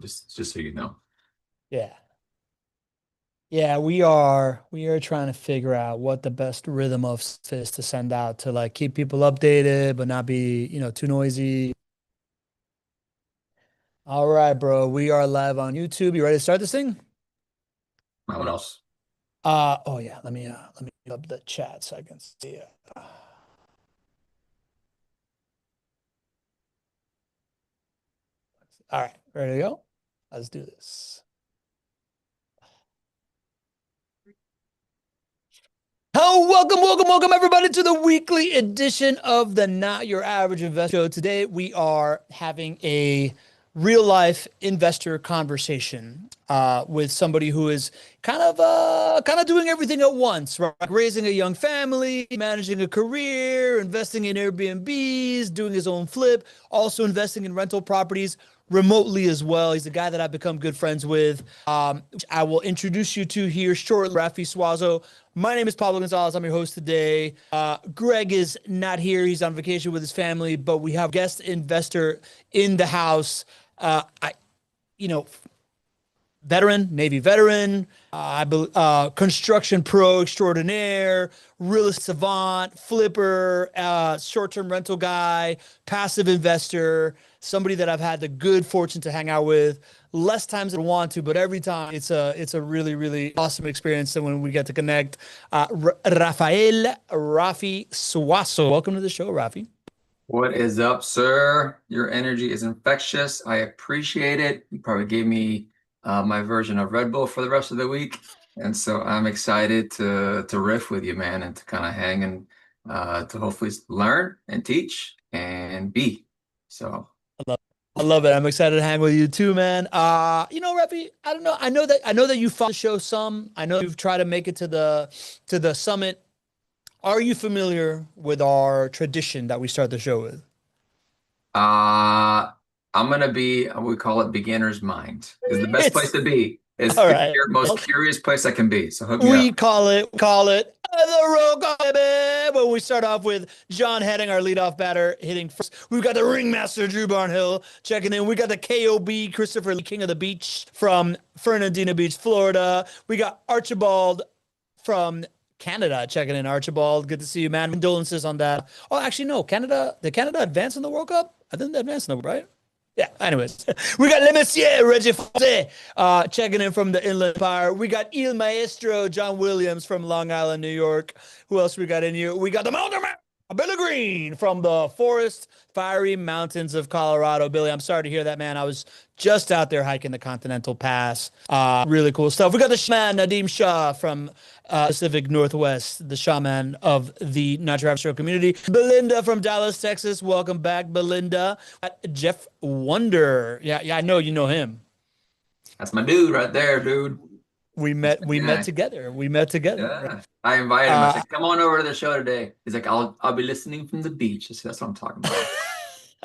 just so you know. Yeah. Yeah, we are trying to figure out what the best rhythm of is to send out to like keep people updated but not be, too noisy. All right, bro. We are live on YouTube. You ready to start this thing? What else? Oh yeah, let me up the chat so I can see it. All right, ready to go? Let's do this. Oh, welcome, everybody, to the weekly edition of the Not Your Average Investor Show. Today, we are having a real life investor conversation with somebody who is kind of doing everything at once, right? Like raising a young family, managing a career, investing in Airbnbs, doing his own flip, also investing in rental properties remotely as well. He's a guy that I've become good friends with. Which I will introduce you to here shortly. Rafi Suazo. My name is Pablo Gonzalez. I'm your host today. Greg is not here. He's on vacation with his family, but we have guest investor in the house. I, you know, veteran, Navy veteran, construction pro extraordinaire, real estate savant, flipper, short-term rental guy, passive investor, somebody that I've had the good fortune to hang out with less times than I want to, but every time it's a really, really awesome experience. And when we get to connect, Rafi Suazo. Welcome to the show, Rafi. What is up, sir? Your energy is infectious. I appreciate it. You probably gave me my version of Red Bull for the rest of the week, and so I'm excited to riff with you, man, and to kind of hang and to hopefully learn and teach and be. So, I love it. I'm excited to hang with you too, man. Rafi, I don't know. I know that you follow the show some. I know you've tried to make it to the summit. Are you familiar with our tradition that we start the show with? uh, I'm gonna be, we call it beginner's mind, is the best place It's to be. It's all the right. most curious place I can be. So hook me We up. call it the roll call, baby. When we start off with John Heading, our leadoff batter, hitting first. We've got the ringmaster, Drew Barnhill, checking in. We got the KOB, Christopher Lee, King of the Beach from Fernandina Beach, Florida. We got Archibald from Canada checking in. Archibald, good to see you, man. Condolences on that. Oh, actually, no. Canada, did Canada advance in the World Cup? I think they advanced in the, right? Yeah, anyways, we got Le Messier, Reggie Fonse, checking in from the Inland Empire. We got Il Maestro, John Williams from Long Island, New York. Who else we got in here? We got the Mountain Man, Billy Green from the forest, fiery mountains of Colorado. Billy, I'm sorry to hear that, man. I was just out there hiking the Continental Pass. Really cool stuff. We got the shaman, Nadim Shah from Pacific Northwest, the shaman of the Natural Show community. Belinda from Dallas, Texas. Welcome back, Belinda. Jeff Wonder. Yeah, yeah, I know you know him. That's my dude right there, dude. We That's met the we met guy. together. We met together. Right? Yeah. I invited him. I Uh said, come on over to the show today. He's like, I'll be listening from the beach. I said, that's what I'm talking about.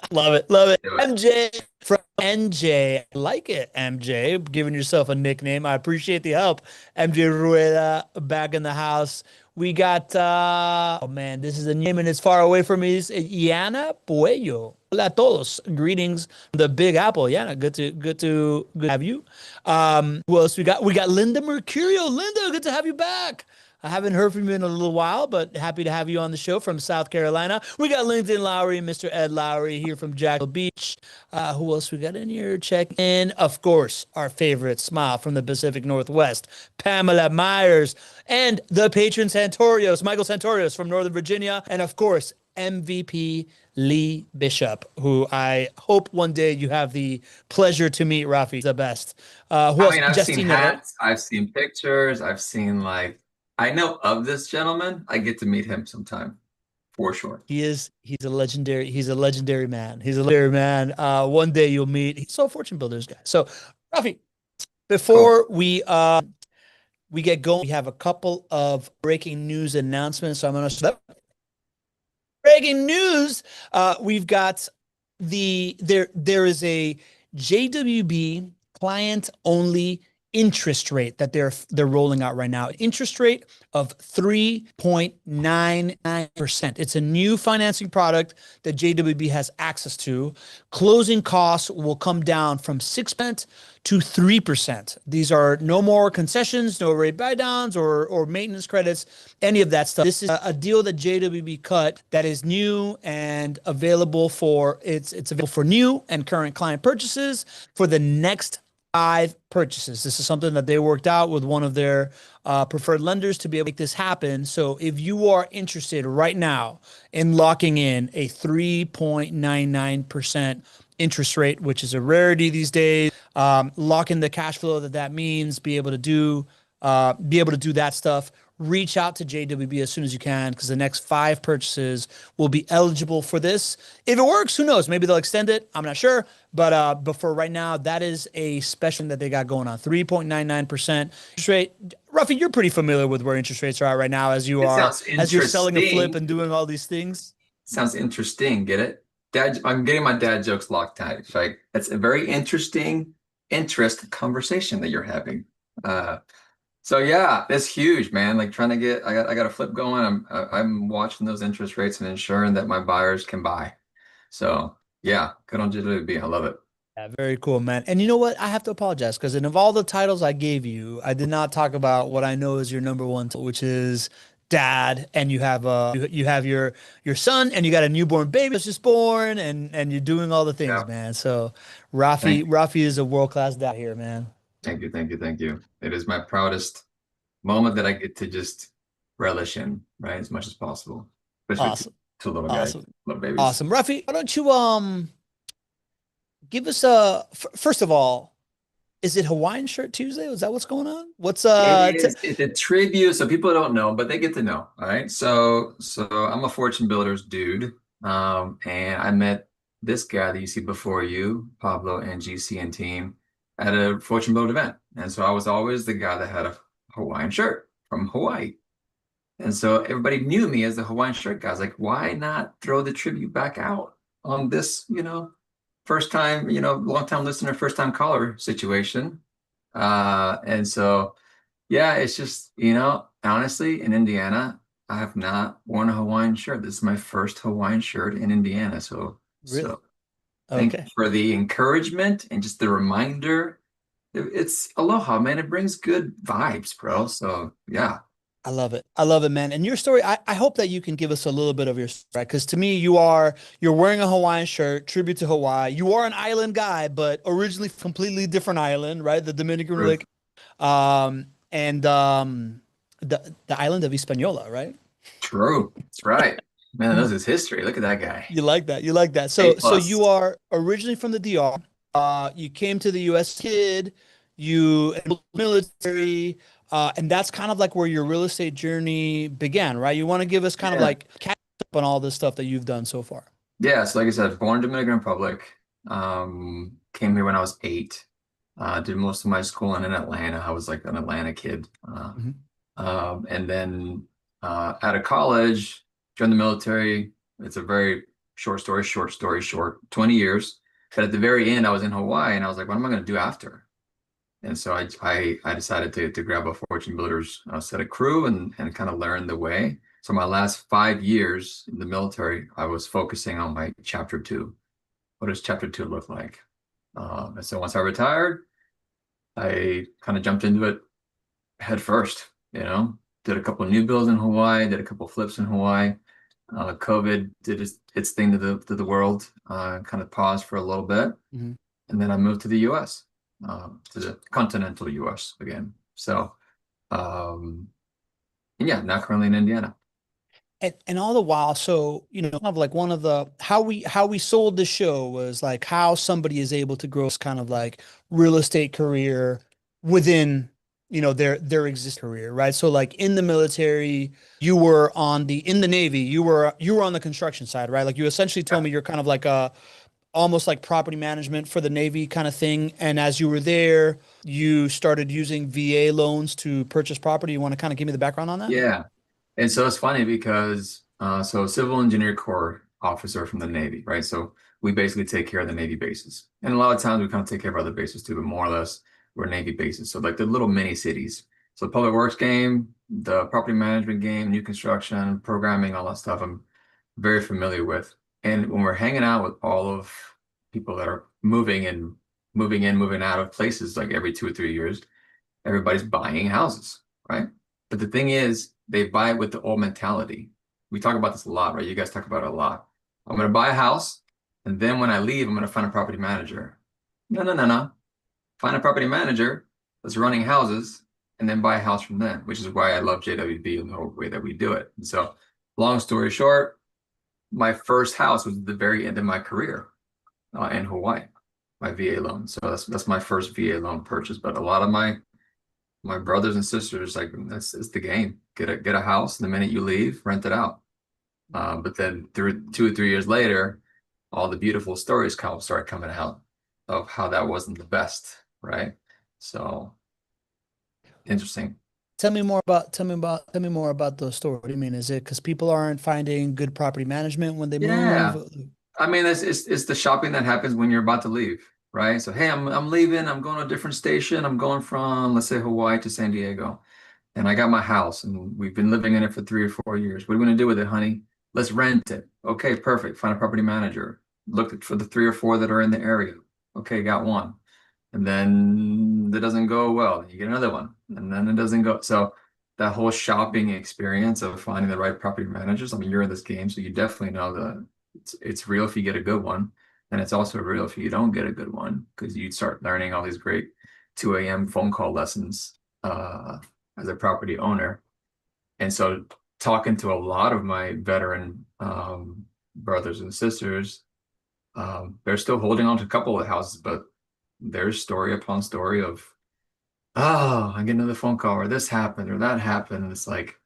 Love it. Love it. Do it. MJ from NJ. I like it, MJ. Giving yourself a nickname. I appreciate the help. MJ Rueda back in the house. We got oh man, this is a name and it's far away from me. It's Yana Puello. Hola a todos. Greetings from the Big Apple. Yana, good to have you. Who else we got? We got Linda Mercurio. Linda, good to have you back. I haven't heard from you in a little while, but happy to have you on the show from South Carolina. We got LinkedIn Lowry, Mr. Ed Lowry here from Jackal Beach. Who else we got in here? Check in. Of course, our favorite smile from the Pacific Northwest, Pamela Myers, and the patron Santorios, Michael Santorios from Northern Virginia. And of course, MVP Lee Bishop, who I hope one day you have the pleasure to meet. Rafi, the best. Who I else? mean, I've seen Justine Herrera. hats, I've seen pictures, I've seen like, I know of this gentleman. I get to meet him sometime for sure. He's a legendary man. He's a legendary man. One day you'll meet. He's so Fortune Builders guy. So, Rafi, Cool. before we get going, we have a couple of breaking news announcements. So I'm gonna start. Breaking news. We've got there is a JWB client only interest rate that they're rolling out right now. Interest rate of 3.99%. It's a new financing product that JWB has access to. Closing costs will come down from 6% to 3%. These are no more concessions, no rate buy downs or maintenance credits, any of that stuff. This is a deal that JWB cut that is new and available for it's available for new and current client purchases for the next 5 purchases. This is something that they worked out with one of their preferred lenders to be able to make this happen. So if you are interested right now in locking in a 3.99% interest rate, which is a rarity these days, lock in the cash flow that means, be able to do that stuff. Reach out to JWB as soon as you can, because the next 5 purchases will be eligible for this. If it works, who knows? Maybe they'll extend it. I'm not sure. But for right now, that is a special that they got going on. 3.99% interest rate. Ruffy, you're pretty familiar with where interest rates are at right now as you're selling a flip and doing all these things. Sounds interesting. Get it? Dad, I'm getting my dad jokes locked tight. It's like, it's a very interesting conversation that you're having. So yeah, it's huge, man. Like trying to get, I got a flip going. I'm watching those interest rates and ensuring that my buyers can buy. So yeah, good on JWB. I love it. Yeah, very cool, man. And you know what? I have to apologize because of all the titles I gave you, I did not talk about what I know is your number one, which is dad. And you have your son, and you got a newborn baby that's just born, and you're doing all the things, yeah, man. So Rafi is a world-class dad here, man. Thank you, thank you, thank you. It is my proudest moment that I get to just relish in, right, as much as possible. Especially awesome. To little guys, little babies. Awesome, Rafi. Why don't you give us first of all, is it Hawaiian Shirt Tuesday? Is that what's going on? What's it's a tribute, so people don't know, but they get to know. All right. So I'm a Fortune Builders dude. And I met this guy that you see before you, Pablo and GC and team, at a Fortune Builder event. And so I was always the guy that had a Hawaiian shirt from Hawaii. And so everybody knew me as the Hawaiian shirt guy. I was like, why not throw the tribute back out on this, first time, long time listener, first time caller situation. And so, yeah, it's just, honestly, in Indiana, I have not worn a Hawaiian shirt. This is my first Hawaiian shirt in Indiana. So, really? Thank you for the encouragement and just the reminder. It's aloha, man. It brings good vibes, bro. So yeah. I love it. I love it, man. And your story, I hope that you can give us a little bit of your story, right? Because to me, you're wearing a Hawaiian shirt, tribute to Hawaii. You are an island guy, but originally completely different island, right? The Dominican Republic, and the island of Hispaniola, right? True. That's right. Man, that was his history. Look at that guy. You like that. You like that. So you are originally from the DR. You came to the US kid, you military, and that's kind of like where your real estate journey began, right? You want to give us kind of like catch up on all this stuff that you've done so far. Yeah. So like I said, born in Dominican Republic, came here when I was 8, did most of my schooling in Atlanta. I was like an Atlanta kid. And then out of college, joined the military. It's a very short story short, 20 years. But at the very end, I was in Hawaii and I was like, what am I going to do after? And so I decided to grab a Fortune Builders set of crew and kind of learn the way. So my last 5 years in the military, I was focusing on my chapter 2. What does chapter 2 look like? And so once I retired, I kind of jumped into it head first, did a couple of new builds in Hawaii, did a couple of flips in Hawaii. COVID did its thing to the world, kind of paused for a little bit. And then I moved to the US, to the continental US again. So, and yeah, now currently in Indiana. And all the while, so, kind of like one of the, how we sold the show was like how somebody is able to grow kind of like real estate career within their existing career, right? So like in the military, you were in the Navy, you were on the construction side, right? Like you essentially told me you're kind of like almost like property management for the Navy kind of thing. And as you were there, you started using VA loans to purchase property. You want to kind of give me the background on that? Yeah. And so it's funny because, so civil engineer corps officer from the Navy, right? So we basically take care of the Navy bases. And a lot of times we kind of take care of other bases too, but more or less were Navy bases. So like the little mini cities. So the public works game, the property management game, new construction, programming, all that stuff I'm very familiar with. And when we're hanging out with all of people that are moving in, moving out of places like every 2 or 3 years, everybody's buying houses, right? But the thing is, they buy it with the old mentality. We talk about this a lot, right? You guys talk about it a lot. I'm going to buy a house, and then when I leave, I'm going to find a property manager. No, no, no, no. Find a property manager that's running houses, and then buy a house from them, which is why I love JWB and the whole way that we do it. And so, long story short, my first house was at the very end of my career in Hawaii, my VA loan. So that's my first VA loan purchase. But a lot of my brothers and sisters, like that's it's the game. Get a house, and the minute you leave, rent it out. But then 2 or 3 years later, all the beautiful stories start coming out of how that wasn't the best, right? So interesting. Tell me more about those stories. What do you mean? Is it because people aren't finding good property management when they move? Yeah. I mean, it's the shopping that happens when you're about to leave, right? So, hey, I'm leaving. I'm going to a different station. I'm going from, let's say, Hawaii to San Diego, and I got my house, and we've been living in it for 3 or 4 years. What are we going to do with it, honey? Let's rent it. Okay, perfect. Find a property manager. Look for the 3 or 4 that are in the area. Okay, got one. And then that doesn't go well. You get another one, and then it doesn't go. So that whole shopping experience of finding the right property managers. I mean, you're in this game, so you definitely know that it's real if you get a good one, and it's also real if you don't get a good one because you start learning all these great 2 a.m. phone call lessons as a property owner. And so talking to a lot of my veteran brothers and sisters, they're still holding on to a couple of houses, but there's story upon story of, oh, I get another phone call or this happened or that happened. And it's like,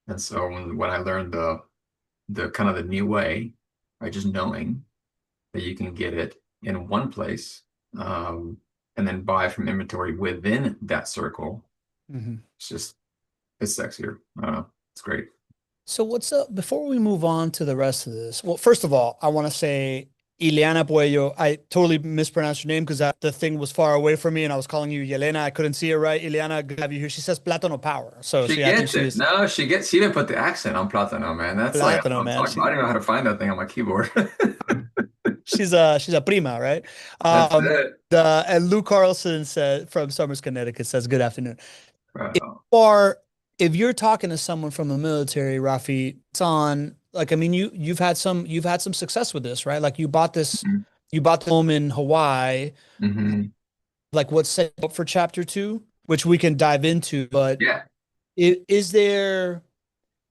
and so when I learned the kind of the new way, right, just knowing that you can get it in one place, and then buy from inventory within that circle. It's just it's sexier. I don't know. It's great. So what's up? Before we move on to the rest of this, well, first of all, I want to say Ileana Puello. I totally mispronounced your name because the thing was far away from me and I was calling you Yelena. I couldn't see it right. Ileana, good to have you here. She says Plátano Power. So She I think gets it. No, she didn't put the accent on Plátano, man. That's like Plátano, I'm man. talking about. I don't know how to find that thing on my keyboard. She's a prima, right? That's it. And Lou Carlson said from Summers, Connecticut says, good afternoon. Right. Or if you're talking to someone from the military, Rafi, it's on like I mean you've had some success with this, right? Like Mhm. you bought the home in Hawaii, Mhm. like what's set up for chapter two, which we can dive into, but Yeah. is there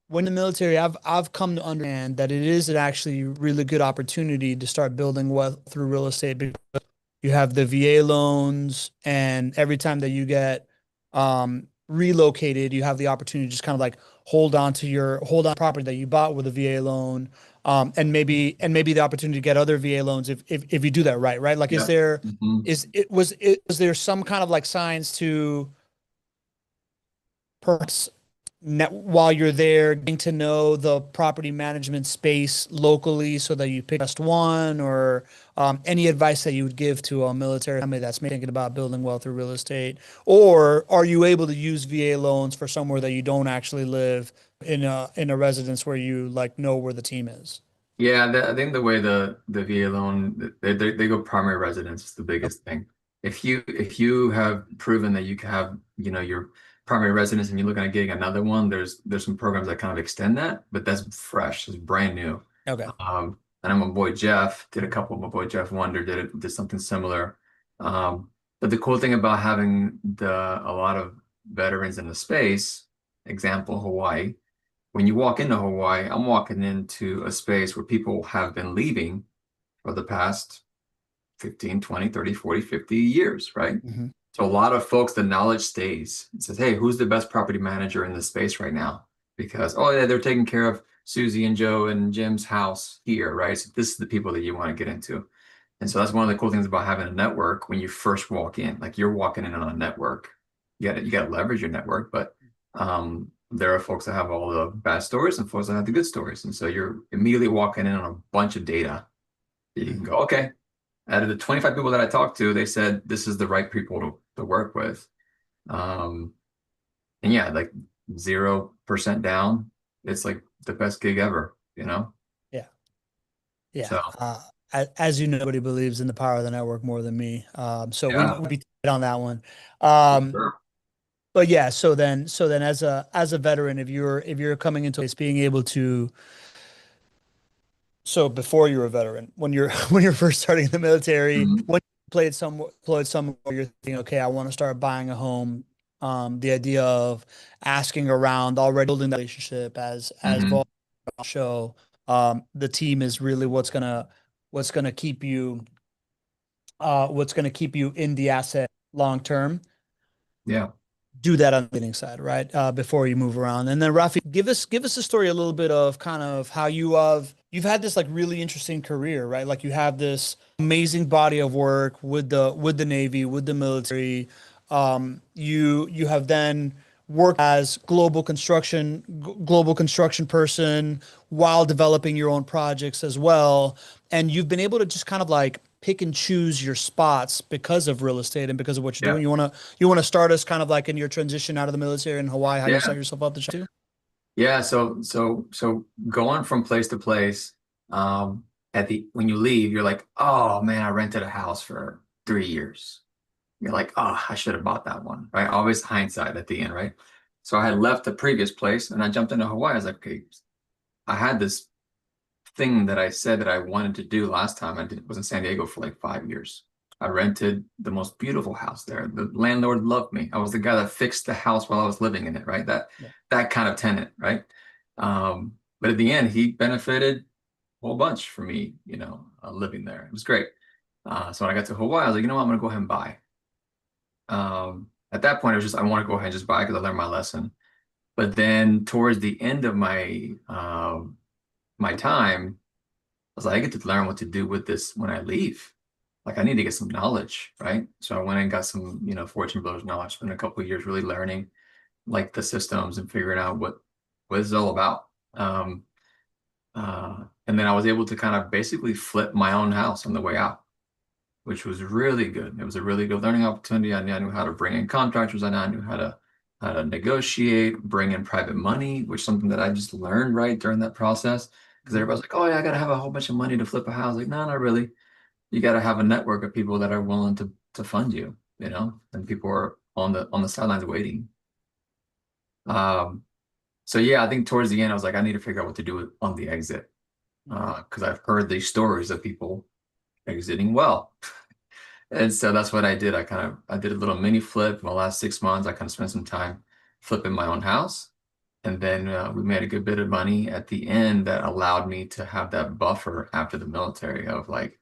when the military I've come to understand that it is an actually really good opportunity to start building wealth through real estate because you have the VA loans and every time that you get relocated, you have the opportunity to just kind of like hold on property that you bought with a VA loan. And maybe the opportunity to get other VA loans if you do that right, right? Like, Yeah. Mhm. was there some kind of like signs to perhaps while you're there, getting to know the property management space locally so that you pick just one, or any advice that you would give to a military family that's thinking about building wealth through real estate? Or are you able to use VA loans for somewhere that you don't actually live in a residence where you like know where the team is? Yeah, I think the way the VA loan they go primary residence is the biggest thing. If you have proven that you can have your primary residence and you're looking at getting another one, there's some programs that kind of extend that, but that's fresh, it's brand new. Okay. And then my boy Jeff did a couple. My boy Jeff Wonder did something similar. But the cool thing about having a lot of veterans in the space, example Hawaii, when you walk into Hawaii, I'm walking into a space where people have been leaving for the past 15, 20, 30, 40, 50 years, right? Hmm. So a lot of folks, the knowledge stays. It says, hey, who's the best property manager in this space right now? Because, oh yeah, they're taking care of Susie and Joe and Jim's house here, right? So this is the people that you want to get into. And so that's one of the cool things about having a network when you first walk in. Like you're walking in on a network. You got to leverage your network, but there are folks that have all the bad stories and folks that have the good stories. And so you're immediately walking in on a bunch of data. You can go, okay, Out of the 25 people that I talked to, they said this is the right people to work with. Um, and yeah, like 0% down. It's like the best gig ever, you know? Yeah. Yeah. So As you know, nobody believes in the power of the network more than me. So yeah, we'll be tight on that one. for Um, sure. but yeah, so then as a veteran, if you're coming into this being able to, so before you're a veteran, when you're when you're first starting in the military, Mhm. when you played somewhere you're thinking, okay, I want to start buying a home. The idea of asking around, already building that relationship as Mhm. Vol show, the team is really what's gonna keep you what's gonna keep you in the asset long term. Yeah. Do that on the beginning side, right? Before you move around. And then Rafi, give us a story a little bit of kind of how you've had this like really interesting career, right? Like you have this amazing body of work with the Navy, with the military. You have then worked as global construction person while developing your own projects as well. And you've been able to just kind of like pick and choose your spots because of real estate and because of what you're Yeah. doing. You want to start us kind of like in your transition out of the military in Hawaii, how you set Yeah. yourself up to do? Yeah. So going from place to place, at the when you leave, you're like, oh man, I rented a house for 3 years. You're like, oh, I should have bought that one, right? Always hindsight at the end, right? So I had left the previous place and I jumped into Hawaii. I was like, okay, I had this thing that I said that I wanted to do last time. Was in San Diego for like 5 years. I rented the most beautiful house there. The landlord loved me. I was the guy that fixed the house while I was living in it, right? Yeah. That kind of tenant, right? But at the end, he benefited a whole bunch for me, living there. It was great. So when I got to Hawaii, I was like, you know what, I'm gonna go ahead and buy. At that point, it was just I want to go ahead and just buy because I learned my lesson. But then towards the end of my time, I was like, I get to learn what to do with this when I leave. Like I need to get some knowledge, right? So I went and got some, Fortune Builders knowledge. Spent a couple of years really learning like the systems and figuring out what it's all about. And then I was able to kind of basically flip my own house on the way out, which was really good. It was a really good learning opportunity. I knew how to bring in contractors. I knew how to negotiate, bring in private money, which is something that I just learned right during that process. Because everybody's like, "Oh yeah, I gotta have a whole bunch of money to flip a house." Like, no, not really. You gotta have a network of people that are willing to fund you, and people are on the sidelines waiting. Um, so yeah, I think towards the end, I was like, I need to figure out what to do on the exit. Because I've heard these stories of people exiting well. And so that's what I did. I did a little mini flip in the last 6 months. I kind of spent some time flipping my own house. And then we made a good bit of money at the end that allowed me to have that buffer after the military of like,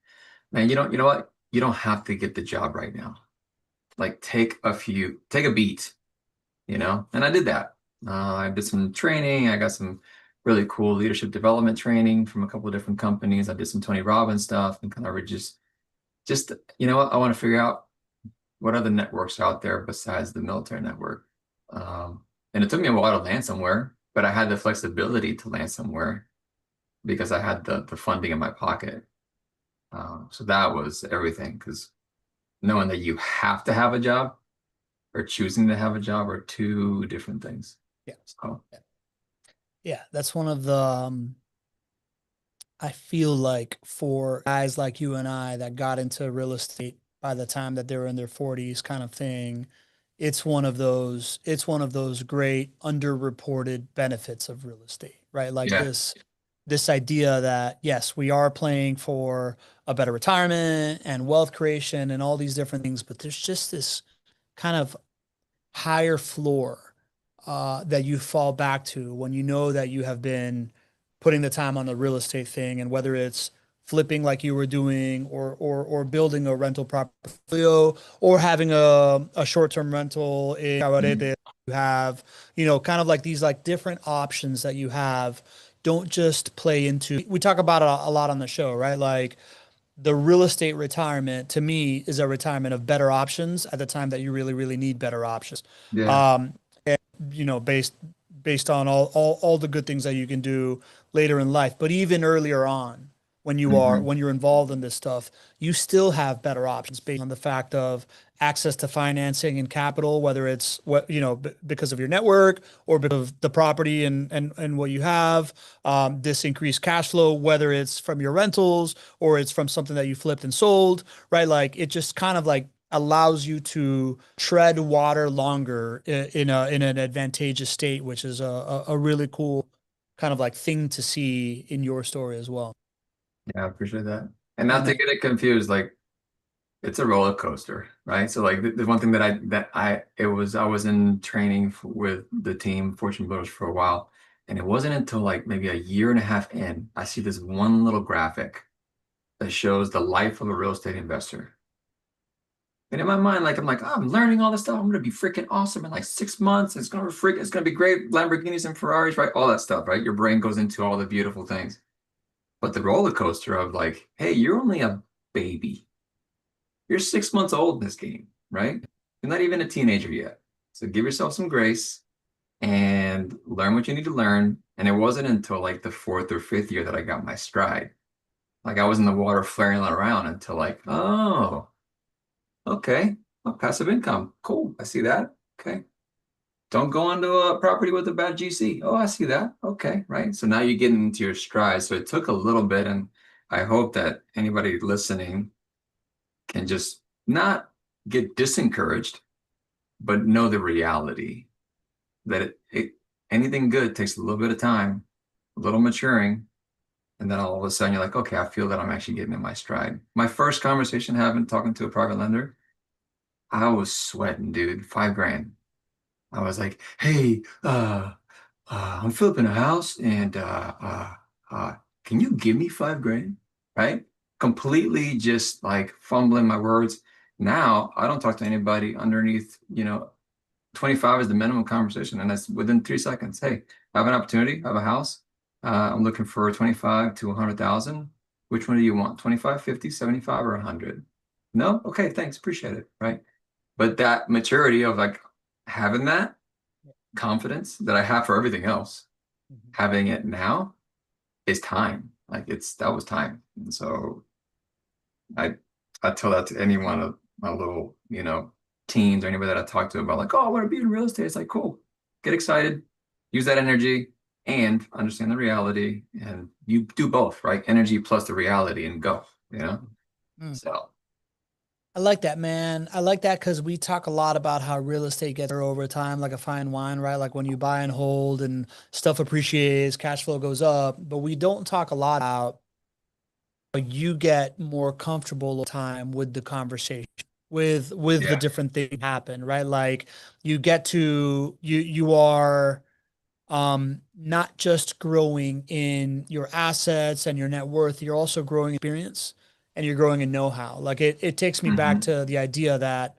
man, you know what? You don't have to get the job right now. Like take a beat, And I did that. I did some training. I got some really cool leadership development training from a couple of different companies. I did some Tony Robbins stuff and kind of just, you know what? I want to figure out what other networks are out there besides the military network. And it took me a while to land somewhere, but I had the flexibility to land somewhere because I had the funding in my pocket. So that was everything because knowing that you have to have a job or choosing to have a job are two different things. Yeah. So Yeah, that's one of the I feel like for guys like you and I that got into real estate by the time that they were in their 40s kind of thing, it's one of those great underreported benefits of real estate, right? Like yeah, this idea that yes, we are playing for a better retirement and wealth creation and all these different things, but there's just this kind of higher floor that you fall back to when you know that you have been putting the time on the real estate thing, and whether it's flipping like you were doing, or building a rental property portfolio, or having a short-term rental in mhm, Cabarete, you have, kind of like these like different options that you have. Don't just play into, we talk about it a lot on the show, right? Like the real estate retirement to me is a retirement of better options at the time that you really, really need better options. yeah, Um, based on all the good things that you can do later in life, but even earlier on, Hmm. when you're involved in this stuff, you still have better options based on the fact of access to financing and capital, whether it's what because of your network or because of the property and what you have, this increased cash flow, whether it's from your rentals or it's from something that you flipped and sold, right? Like it just kind of like allows you to tread water longer in an advantageous state, which is a really cool kind of like thing to see in your story as well. Yeah, I appreciate that. And Yeah, not to man. get it confused, like it's a roller coaster, right? So like the one thing I was in training with the team Fortune Builders for a while, and it wasn't until like maybe a year and a half in, I see this one little graphic that shows the life of a real estate investor. And in my mind, like I'm like, oh, I'm learning all this stuff. I'm gonna be freaking awesome in like 6 months. It's gonna be great. Lamborghinis and Ferraris, right? All that stuff, right? Your brain goes into all the beautiful things. But the roller coaster of like, hey, you're only a baby. You're 6 months old in this game, right? You're not even a teenager yet. So give yourself some grace and learn what you need to learn. And it wasn't until like the fourth or fifth year that I got my stride. Like I was in the water flaring around until like, oh, okay. Well, passive income. Cool. I see that. Okay. Don't go onto a property with a bad GC. Oh, I see that. Okay. Right. So now you're getting into your stride. So it took a little bit. And I hope that anybody listening can just not get disencouraged, but know the reality that anything good takes a little bit of time, a little maturing, and then all of a sudden you're like, okay, I feel that I'm actually getting in my stride. My first conversation having talking to a private lender, I was sweating, dude. 5 grand. I was like, hey, I'm flipping a house and can you give me 5 grand? Right? Completely just like fumbling my words. Now I don't talk to anybody underneath, 25 is the minimum conversation, and that's within 3 seconds. Hey, I have an opportunity, I have a house. I'm looking for 25 to 100,000. Which one do you want? 25, 50, 75, or 100? No? Okay, thanks. Appreciate it. Right. But that maturity of like having that confidence that I have for everything else, Mhm. having it now is time. Like that was time. And so I I tell that to any one of my little, teens or anybody that I talk to about like, oh, I want to be in real estate. It's like, cool. Get excited, use that energy and understand the reality. And you do both, right? Energy plus the reality and go. Mm. So I like that, man. I like that because we talk a lot about how real estate gets better over time, like a fine wine, right? Like when you buy and hold and stuff appreciates, cash flow goes up. But we don't talk a lot about how you get more comfortable over time with the conversation, with the yeah. different things happen, right? Like you get to you are not just growing in your assets and your net worth, you're also growing experience and you're growing in know-how. Like it takes me back Hmm. to the idea that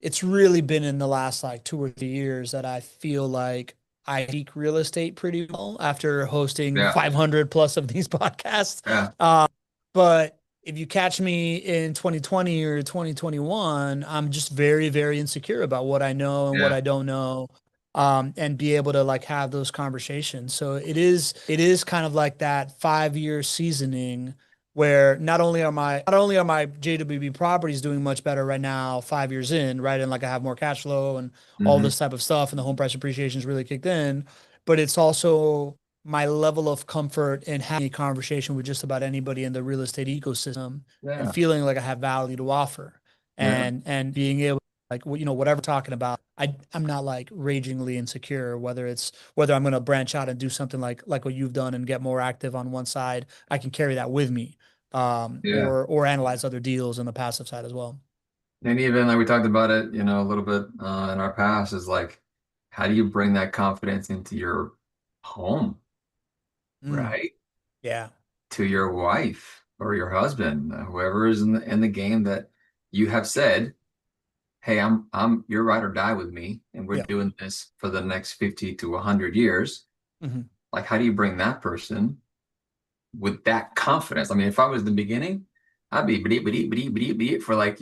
it's really been in the last like 2 or 3 years that I feel like I speak real estate pretty well after hosting Yeah. 500 plus of these podcasts. Yeah. But if you catch me in 2020 or 2021, I'm just very, very insecure about what I know and what Yeah. I don't know. And be able to like have those conversations. So it is kind of like that 5 year seasoning where not only are my JWB properties doing much better right now, 5 years in, right? And like I have more cash flow and all Hmm. this type of stuff, and the home price appreciation has really kicked in, but it's also my level of comfort in having a conversation with just about anybody in the real estate ecosystem and Yeah. feeling like I have value to offer Yeah. and being able like whatever talking about I'm not like ragingly insecure whether I'm going to branch out and do something like what you've done and get more active on one side. I can carry that with me, Yeah. or analyze other deals on the passive side as well. And even like we talked about it, a little bit in our past is like, how do you bring that confidence into your home, Mm, right? yeah. To your wife or your husband, whoever is in the game that you have said, hey, I'm you're ride or die with me, and we're Yeah. doing this for the next 50 to 100 years. Hmm. Like, how do you bring that person with that confidence? I mean, if I was the beginning, I'd be bleep, bleep, bleep, bleep, bleep for like.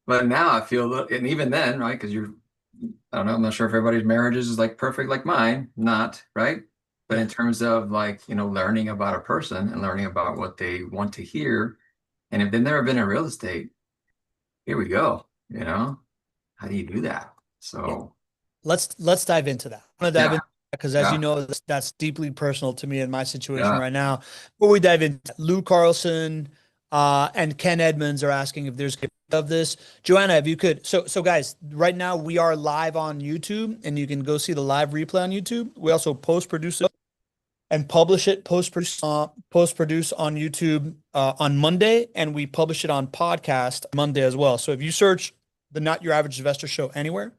But now I feel, and even then, right? Because I don't know, I'm not sure if everybody's marriages is like perfect like mine, not, right? But Yeah. in terms of like, learning about a person and learning about what they want to hear, and if they've never been in real estate, here we go. How do you do that? Yeah. So Let's dive into that. I want to dive yeah, into that because, as you yeah, know, that's deeply personal to me in my situation yeah. right now. Before we dive into Lou Carlson and Ken Edmonds are asking if there's of this. Joanna, if you could. So guys, right now we are live on YouTube, and you can go see the live replay on YouTube. We also post produce it and publish it post produce on YouTube on Monday, and we publish it on podcast Monday as well. So if you search the Not Your Average Investor Show anywhere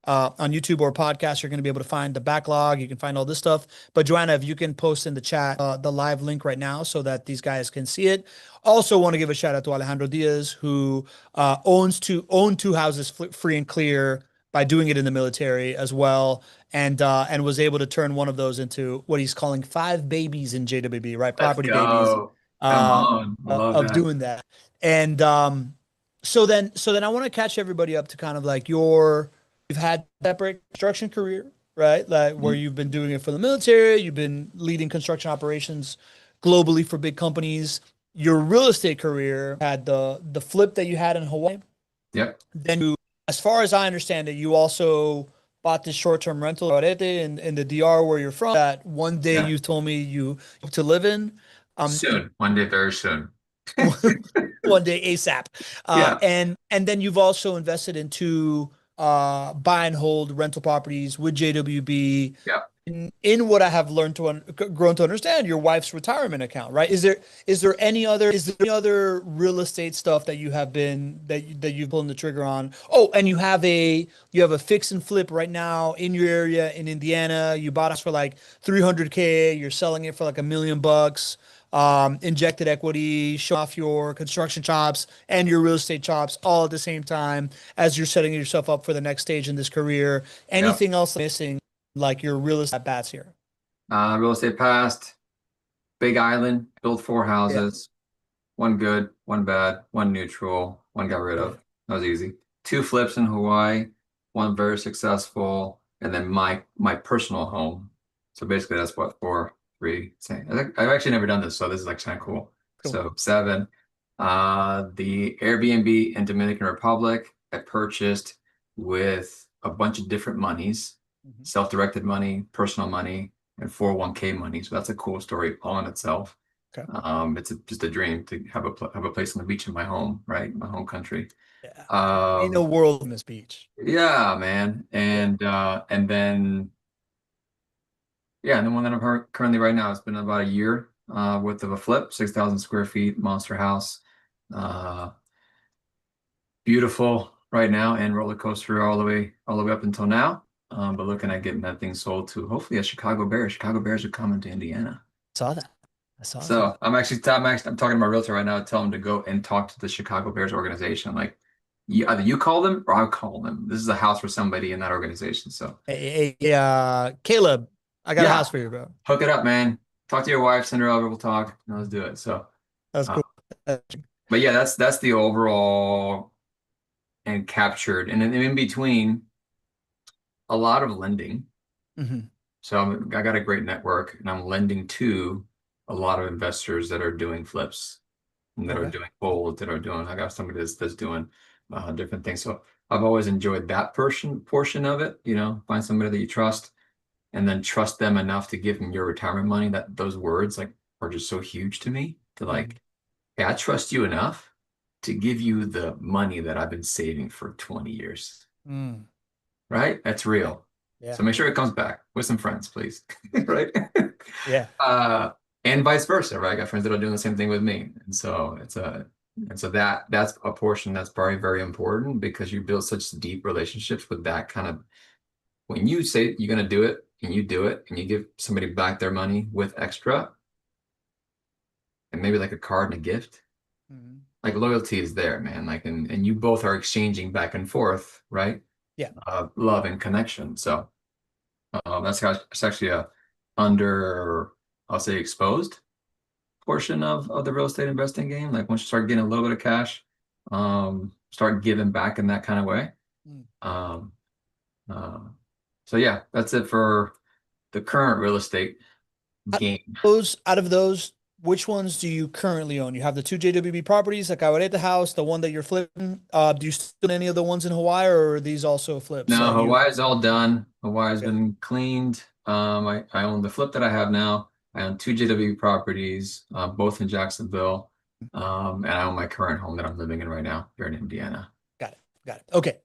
on YouTube or podcast, you're going to be able to find the backlog. You can find all this stuff. But Joanna, if you can post in the chat the live link right now so that these guys can see it. Also, want to give a shout out to Alejandro Diaz, who owned two houses free and clear by doing it in the military as well, and was able to turn one of those into what he's calling five babies in JWB, right? Let's Property babies go. Come on. I love of that. doing that. And so then I want to catch everybody up to kind of like you've had separate construction career, right? Like where Mhm. you've been doing it for the military, you've been leading construction operations globally for big companies. Your real estate career had the flip that you had in Hawaii. Yep. Then you, as far as I understand it, you also bought this short-term rental in the DR where you're from that one day Yeah. you told me you hope to live in. Um, Soon. One day, very soon. one day ASAP. Yeah. And then you've also invested into buy and hold rental properties with JWB Yeah. in what I have learned grown to understand, your wife's retirement account, right? Is there any other real estate stuff that you have been that you've pulled the trigger on? Oh, and you have a fix and flip right now in your area in Indiana. You bought us for like 300K. You're selling it for like $1 million. Injected equity, show off your construction chops and your real estate chops all at the same time as you're setting yourself up for the next stage in this career. Yeah. Anything else missing? Like your real estate bats here. Real estate past, Big Island, built four Yeah. houses, one good, one bad, one neutral, one got rid Yeah. of. That was easy. Two flips in Hawaii, one very successful, and then my personal home. So basically that's what, four, three, same. I've actually never done this, so this is like kind of cool. Cool. So seven. The Airbnb in Dominican Republic I purchased with a bunch of different monies, Mhm. self-directed money, personal money, and 401k money. So that's a cool story all in itself. Okay. It's just a dream to have a place on the beach in my home, right? My home country. Yeah. Ain't no Um, world in this beach. yeah, man. Yeah. And then yeah, and the one that I'm currently right now, it's been about a year worth of a flip, 6,000 square feet, monster house. Uh, Beautiful right now and roller coaster all the way up until now. But looking at getting that thing sold to hopefully a Chicago Bears. Chicago Bears are coming to Indiana. Saw that. I saw that. So I'm talking to my realtor right now to tell him to go and talk to the Chicago Bears organization. Like, either you call them or I'll call them. This is a house for somebody in that organization. So Hey, Caleb, I got a yeah, house for you, bro. hook it up, man. Talk to your wife, send her over, we'll talk. Let's do it. So, That's uh, cool. but yeah, that's the overall and captured. And then in between, a lot of lending. Mhm. So I got a great network, and I'm lending to a lot of investors that are doing flips and that are Okay. doing hold, that are doing. I got somebody that's doing different things. So I've always enjoyed that portion of it. Find somebody that you trust, and then trust them enough to give them your retirement money. That those words like are just so huge to me. To Mhm. like, hey, I trust you enough to give you the money that I've been saving for 20 years. Mm. Right? That's Yeah. real. Yeah. So make sure it comes back with some friends, please. Right? Yeah. And vice versa, right? I got friends that are doing the same thing with me. And so that's a portion that's very, very important because you build such deep relationships with that kind of when you say you're gonna do it and you do it and you give somebody back their money with extra and maybe like a card and a gift, Mhm. like loyalty is there, man. Like and you both are exchanging back and forth, right? Yeah. Love and connection. So it's actually a under, I'll say, exposed portion of the real estate investing game. Like once you start getting a little bit of cash, start giving back in that kind of way. Mm. Um, uh, so yeah, that's it for the current real estate. game. Out of those, which ones do you currently own? You have the two JWB properties, like the house, the one that you're flipping. Do you still own any of the ones in Hawaii, or are these also flips No, that you? Hawaii's all done. Hawaii's Okay. been cleaned. I own the flip that I have now. I own two JW properties, both in Jacksonville. And I own my current home that I'm living in right now here in Indiana. Got it. Got it. Okay.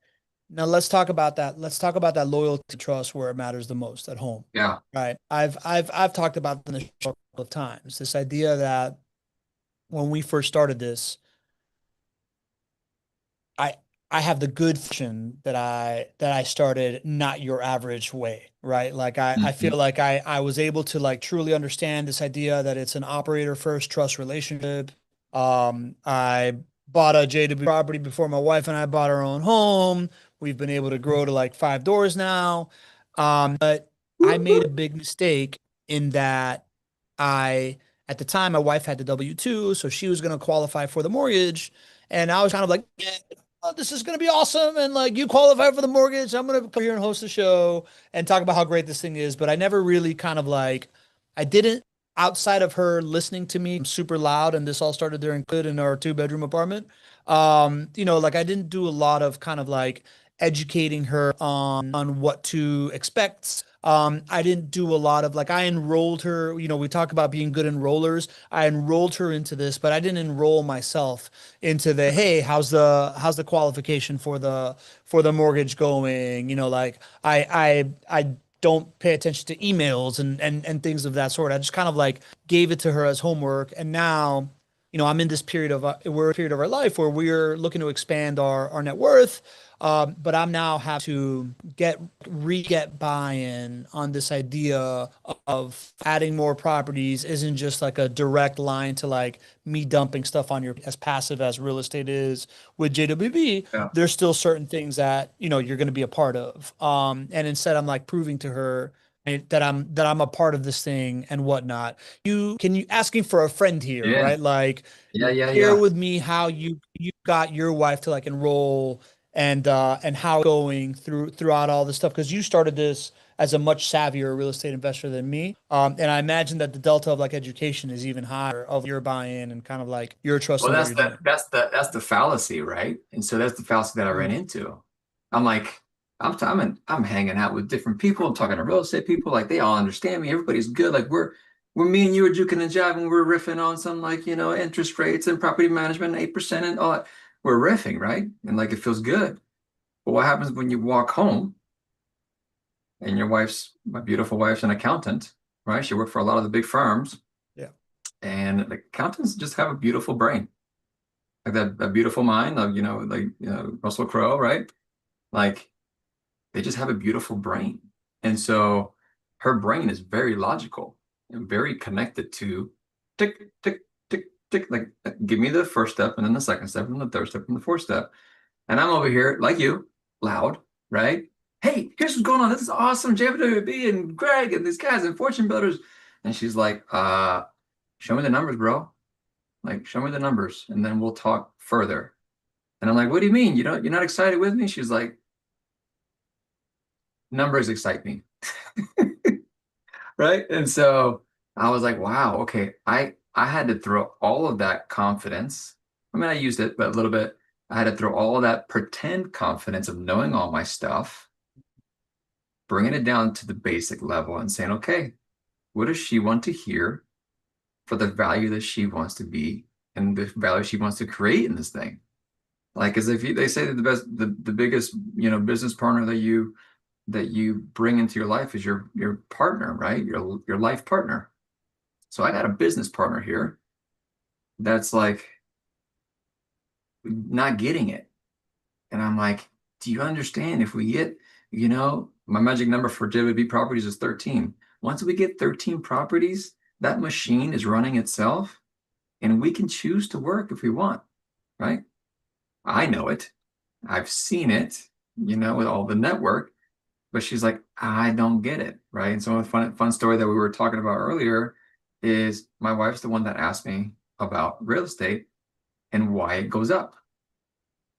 Now let's talk about that. Let's talk about that loyalty trust where it matters the most at home. Yeah. Right. I've talked about this a couple of times. This idea that when we first started this, I I have the good fortune that I started not your average way, right? Like I feel Mhm. like I was able to like truly understand this idea that it's an operator first trust relationship. I bought a JW property before my wife and I bought our own home. We've been able to grow to like 5 doors now. But I made a big mistake in that I at the time my wife had the W-2, so she was going to qualify for the mortgage. And I was kind of like, yeah, oh, this is going to be awesome. And like, you qualify for the mortgage. I'm going to come here and host a show and talk about how great this thing is. But I never really kind of like, I didn't, outside of her listening to me super loud. And this all started during COVID in our 2 bedroom apartment. Like I didn't do a lot of kind of like educating her on what to expect. I didn't do a lot of like I enrolled her, we talk about being good enrollers. I enrolled her into this, but I didn't enroll myself into the hey, how's the qualification for the mortgage going? Like I don't pay attention to emails and things of that sort. I just kind of like gave it to her as homework, and now I'm in this period of we're a period of our life where we're looking to expand our net worth. But I'm now have to get buy-in on this idea of adding more properties isn't just like a direct line to like me dumping stuff on your as passive as real estate is with JWB. Yeah. There's still certain things that you're going to be a part of. And instead, I'm like proving to her that I'm a part of this thing and whatnot. You asking for a friend here, Yeah. right? Like Yeah. Yeah. share Yeah. with me how you got your wife to like enroll and how it's going throughout all this stuff because you started this as a much savvier real estate investor than me. And I imagine that the delta of like education is even higher of your buy-in and kind of like your trust Well, in what that's you're the doing. that's the that's the fallacy, right? And so that's the fallacy that I ran Mhm. into. I'm like, I'm hanging out with different people. I'm talking to real estate people, like they all understand me. Everybody's good. Like we're me and you are juking and jiving. We're riffing on some like interest rates and property management, 8% and all that. We're riffing, right? And like it feels good. But what happens when you walk home and my beautiful wife's an accountant, right? She worked for a lot of the big firms, Yeah. and the accountants just have a beautiful brain like that beautiful mind of Russell Crowe, right? Like they just have a beautiful brain, and so her brain is very logical and very connected to tick tick tick tick. Like give me the first step, and then the second step, and the third step, and the fourth step, and I'm over here like you, loud, right? Hey, here's what's going on. This is awesome, JWB and Greg and these guys and Fortune Builders, and she's like, show me the numbers, bro. Like, show me the numbers, and then we'll talk further. And I'm like, what do you mean? You're not excited with me? She's like, numbers excite me. Right. And so I was like, wow, okay. I had to throw all of that confidence. I mean, I used it, but a little bit. I had to throw all of that pretend confidence of knowing all my stuff, bringing it down to the basic level and saying, okay, what does she want to hear for the value that she wants to be and the value she wants to create in this thing? Like, as if they say that the biggest, business partner that you bring into your life is your partner, right? Your life partner. So I got a business partner here that's like not getting it. And I'm like, do you understand if we get, my magic number for JWB properties is 13. Once we get 13 properties, that machine is running itself and we can choose to work if we want, right? I know it. I've seen it, with all the network. But she's like, I don't get it, right? And so a fun story that we were talking about earlier is my wife's the one that asked me about real estate and why it goes up.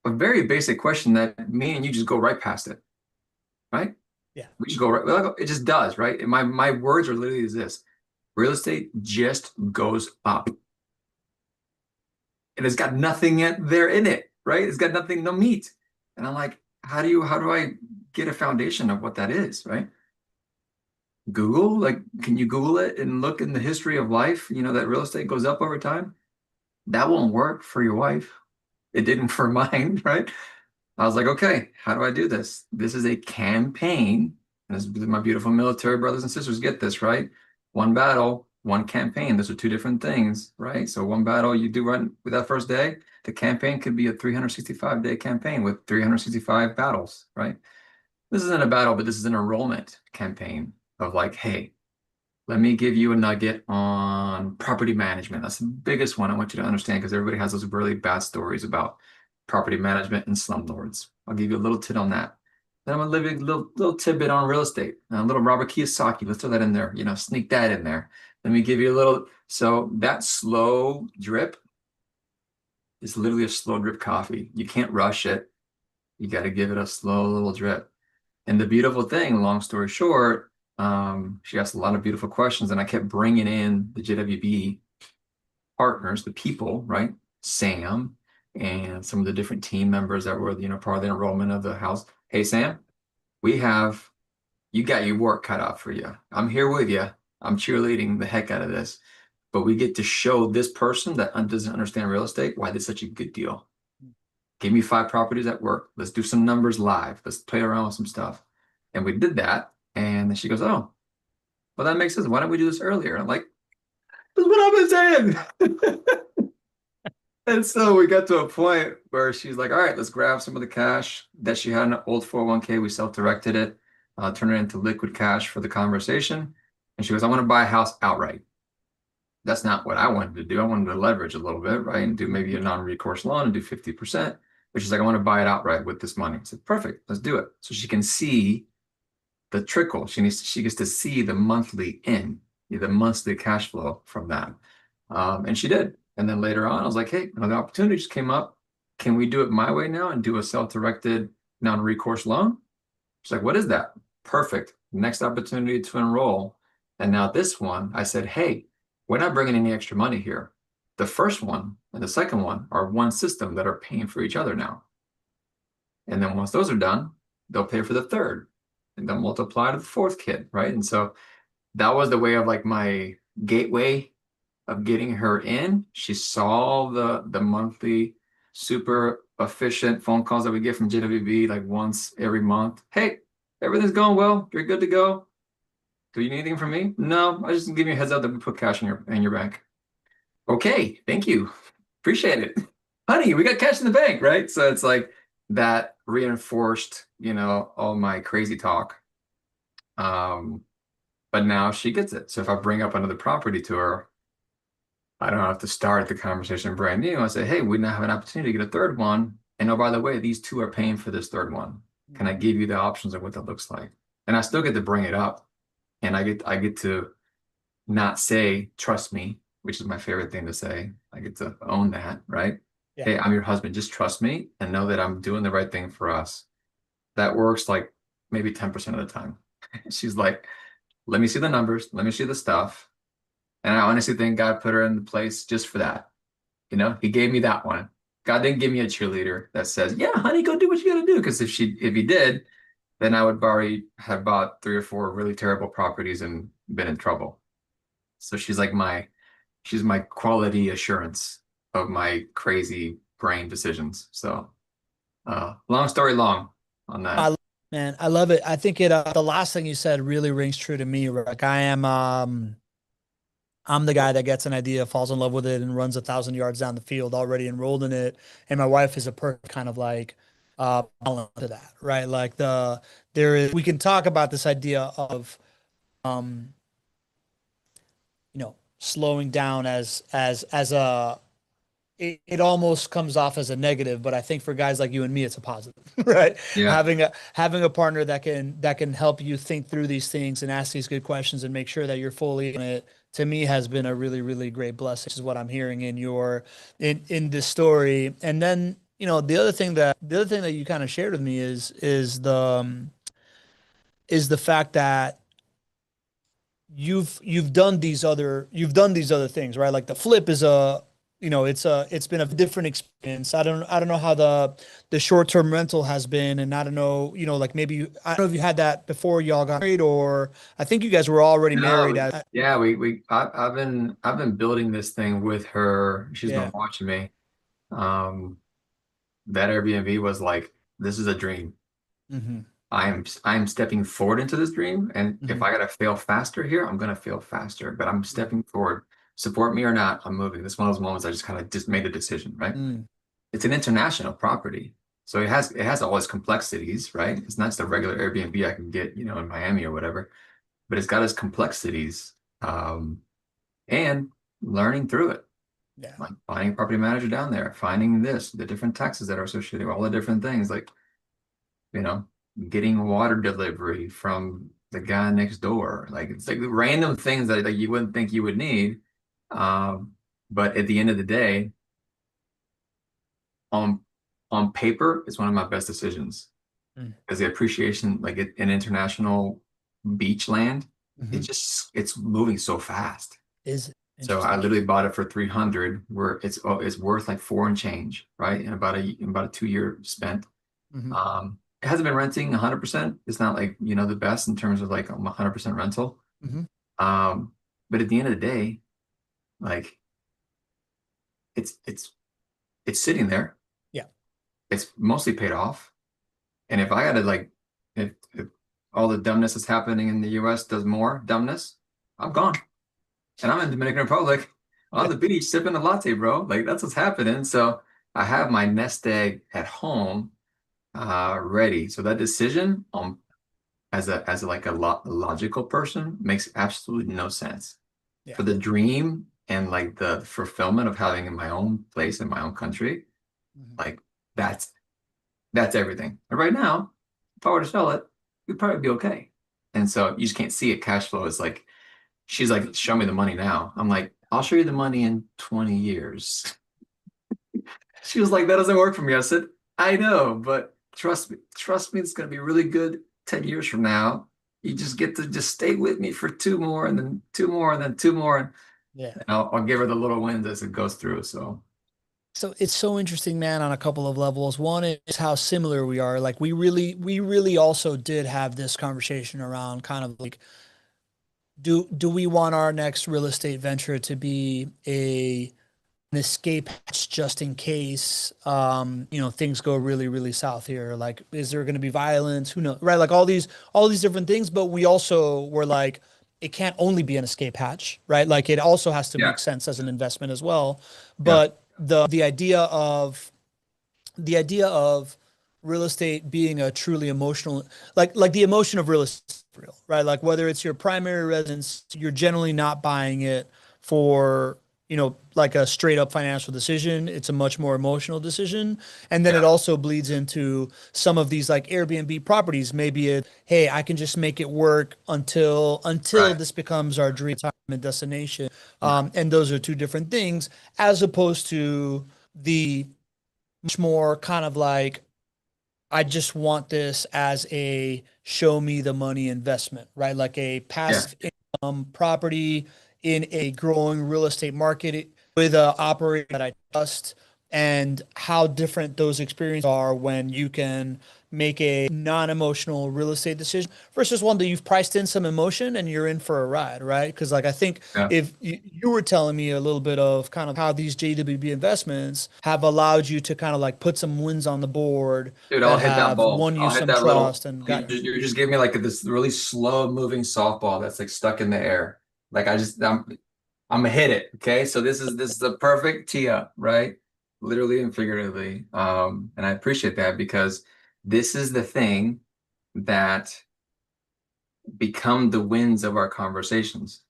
A very basic question that me and you just go right past it, right? Yeah. We just go right, well, it just does, right? And my words are literally this. real estate just goes up. And it's got nothing there in it, right? It's got nothing, no meat. And I'm like, how do I get a foundation of what that is, right? Google, like, can you Google it and look in the history of life, that real estate goes up over time? That won't work for your wife. It didn't for mine, right? I was like, okay, how do I do this? This is a campaign. And this, my beautiful military brothers and sisters get this, right? One battle, one campaign. Those are two different things, right? So one battle you do run with that first day, the campaign could be a 365-day campaign with 365 battles, right? This isn't a battle, but this is an enrollment campaign of like, hey, let me give you a nugget on property management. That's the biggest one I want you to understand because everybody has those really bad stories about property management and slumlords. I'll give you a little tit on that. Then I'm gonna leave you a little tidbit on real estate. A little Robert Kiyosaki. Let's throw that in there. Sneak that in there. Let me give you a little. So that slow drip is literally a slow drip coffee. You can't rush it. You got to give it a slow little drip. And the beautiful thing, long story short, she asked a lot of beautiful questions, and I kept bringing in the JWB partners, the people, right? Sam and some of the different team members that were, part of the enrollment of the house. Hey, Sam, you got your work cut out for you. I'm here with you. I'm cheerleading the heck out of this, but we get to show this person that doesn't understand real estate why this is such a good deal. Give me 5 properties at work. Let's do some numbers live. Let's play around with some stuff. And we did that. And then she goes, oh, well, that makes sense. Why don't we do this earlier? I'm like, that's what I've been saying. And so we got to a point where she's like, all right, let's grab some of the cash that she had in an old 401k. We self-directed it, turn it into liquid cash for the conversation. And she goes, I want to buy a house outright. That's not what I wanted to do. I wanted to leverage a little bit, right? And do maybe a non-recourse loan and do 50%. But she's like, I want to buy it outright with this money. I said, perfect, let's do it. So she can see the trickle. She gets to see the monthly the monthly cash flow from that. And she did. And then later on, I was like, hey, another opportunity just came up. Can we do it my way now and do a self-directed non-recourse loan? She's like, what is that? Perfect. Next opportunity to enroll. And now this one, I said, hey, we're not bringing any extra money here. The first one and the second one are one system that are paying for each other now. And then once those are done, they'll pay for the third and then multiply to the fourth kid, right? And so that was the way of like my gateway of getting her in. She saw the monthly super efficient phone calls that we get from JWB like once every month. Hey, everything's going well. You're good to go. Do you need anything from me? No, I just give you a heads up that we put cash in your bank. Okay, thank you. Appreciate it. Honey, we got cash in the bank, right? So it's like that reinforced, all my crazy talk. But now she gets it. So if I bring up another property to her, I don't have to start the conversation brand new. I say, hey, we now have an opportunity to get a third one. And oh, by the way, these two are paying for this third one. Can I give you the options of what that looks like? And I still get to bring it up. And I get to not say, trust me, which is my favorite thing to say. I get to own that, right? Yeah. Hey, I'm your husband. Just trust me and know that I'm doing the right thing for us. That works like maybe 10% of the time. She's like, let me see the numbers. Let me see the stuff. And I honestly think God put her in the place just for that. He gave me that one. God didn't give me a cheerleader that says, yeah, honey, go do what you got to do. Because if he did, then I would already have bought 3 or 4 really terrible properties and been in trouble. So she's my quality assurance of my crazy brain decisions. So long story long on that. Man, I love it. I think the last thing you said really rings true to me. Like I'm the guy that gets an idea, falls in love with it, and runs 1,000 yards down the field, already enrolled in it. And my wife is a perfect kind of like balance to that, right? Like we can talk about this idea of, um, slowing down as a, it almost comes off as a negative, but I think for guys like you and me, it's a positive, right? Yeah. Having a partner that can help you think through these things and ask these good questions and make sure that you're fully in it, to me has been a really, really great blessing. This is what I'm hearing in this story. And then, the other thing that you kind of shared with me is the fact that you've done these other things, right? Like the flip is a, it's been a different experience. I don't know how the short-term rental has been, and I don't know, like maybe I don't know if you had that before y'all got married, or I think you guys were already No, married at. yeah, I've been building this thing with her. She's been Yeah. watching me. Um, that Airbnb was like, this is a dream. Hmm. I'm stepping forward into this dream, and if Hmm. I gotta fail faster here, I'm gonna fail faster. But I'm stepping forward. Support me or not, I'm moving. This is one of those moments I just kind of just made a decision, right? Mm. It's an international property, so it has all its complexities, right? It's not just a regular Airbnb I can get, in Miami or whatever, but it's got its complexities, and learning through it, Yeah. like finding a property manager down there, finding the different taxes that are associated, all the different things, like you know, getting water delivery from the guy next door. Like it's like the random things that like you wouldn't think you would need. Um, but at the end of the day, on on paper, it's one of my best decisions Mm. because the appreciation, like in international beach land, Hmm. it's moving so fast. Is So I interesting. literally bought it for 300, where it's worth like four and change, right? In about a 2 year spent. Hmm. It hasn't been renting 100%. It's not like, the best in terms of like 100% rental. Hmm. Um, but at the end of the day, like it's it's it's sitting there. Yeah. It's mostly paid off. And if I gotta like if all the dumbness that's happening in the US does more dumbness, I'm gone. And I'm in Dominican Republic on Yeah. the beach sipping a latte, bro. Like that's what's happening. So I have my nest egg at home ready. So that decision as a like a lo logical person makes absolutely no sense. Yeah. For the dream and like the fulfillment of having in my own place in my own country, Hmm. like that's that's everything. And right now, if I were to sell it, we'd probably be okay. And so you just can't see it. Cash flow is like she's like, show me the money now. I'm like, I'll show you the money in 20 years. She was like, that doesn't work for me. I said, I know, but trust me, it's gonna be really good 10 years from now. You just get to just stay with me for two more and then two more and then two more. And Yeah. I'll give her the little wins as it goes through. So So it's so interesting, man, on a couple of levels. One is how similar we are. Like we really also did have this conversation around kind of like, do we want our next real estate venture to be an escape hatch just in case things go really, really south here? Like, is there going to be violence? Who knows? Right? Like all these different things, but we also were like, it can't only be an escape hatch, right? Like it also has to yeah, make sense as an investment as well. yeah, But the idea of real estate being a truly emotional, like the emotion of real estate is real, right? Like whether it's your primary residence, you're generally not buying it for, like a straight up financial decision. It's a much more emotional decision. And then it yeah, also bleeds into some of these like Airbnb properties. Maybe hey, I can just make it work until right. this becomes our dream retirement destination. Yeah, And those are two different things, as opposed to the much more kind of like, I just want this as a show me the money investment, right? Like a yeah, passive income property in a growing real estate market with a operator that I trust, and how different those experiences are when you can make a non-emotional real estate decision versus one that you've priced in some emotion and you're in for a ride, right? Because like I think yeah. if you were telling me a little bit of kind of how these JWB investments have allowed you to kind of like put some wins on the board Dude, I'll that hit that have ball. won you I'll hit some that little. trust and You got you. just, you just gave me like this really slow moving softball that's like stuck in the air. Like I'm gonna hit it. Okay, so this is a perfect tee up, right? Literally and figuratively. And I appreciate that because this is the thing that become the wins of our conversations.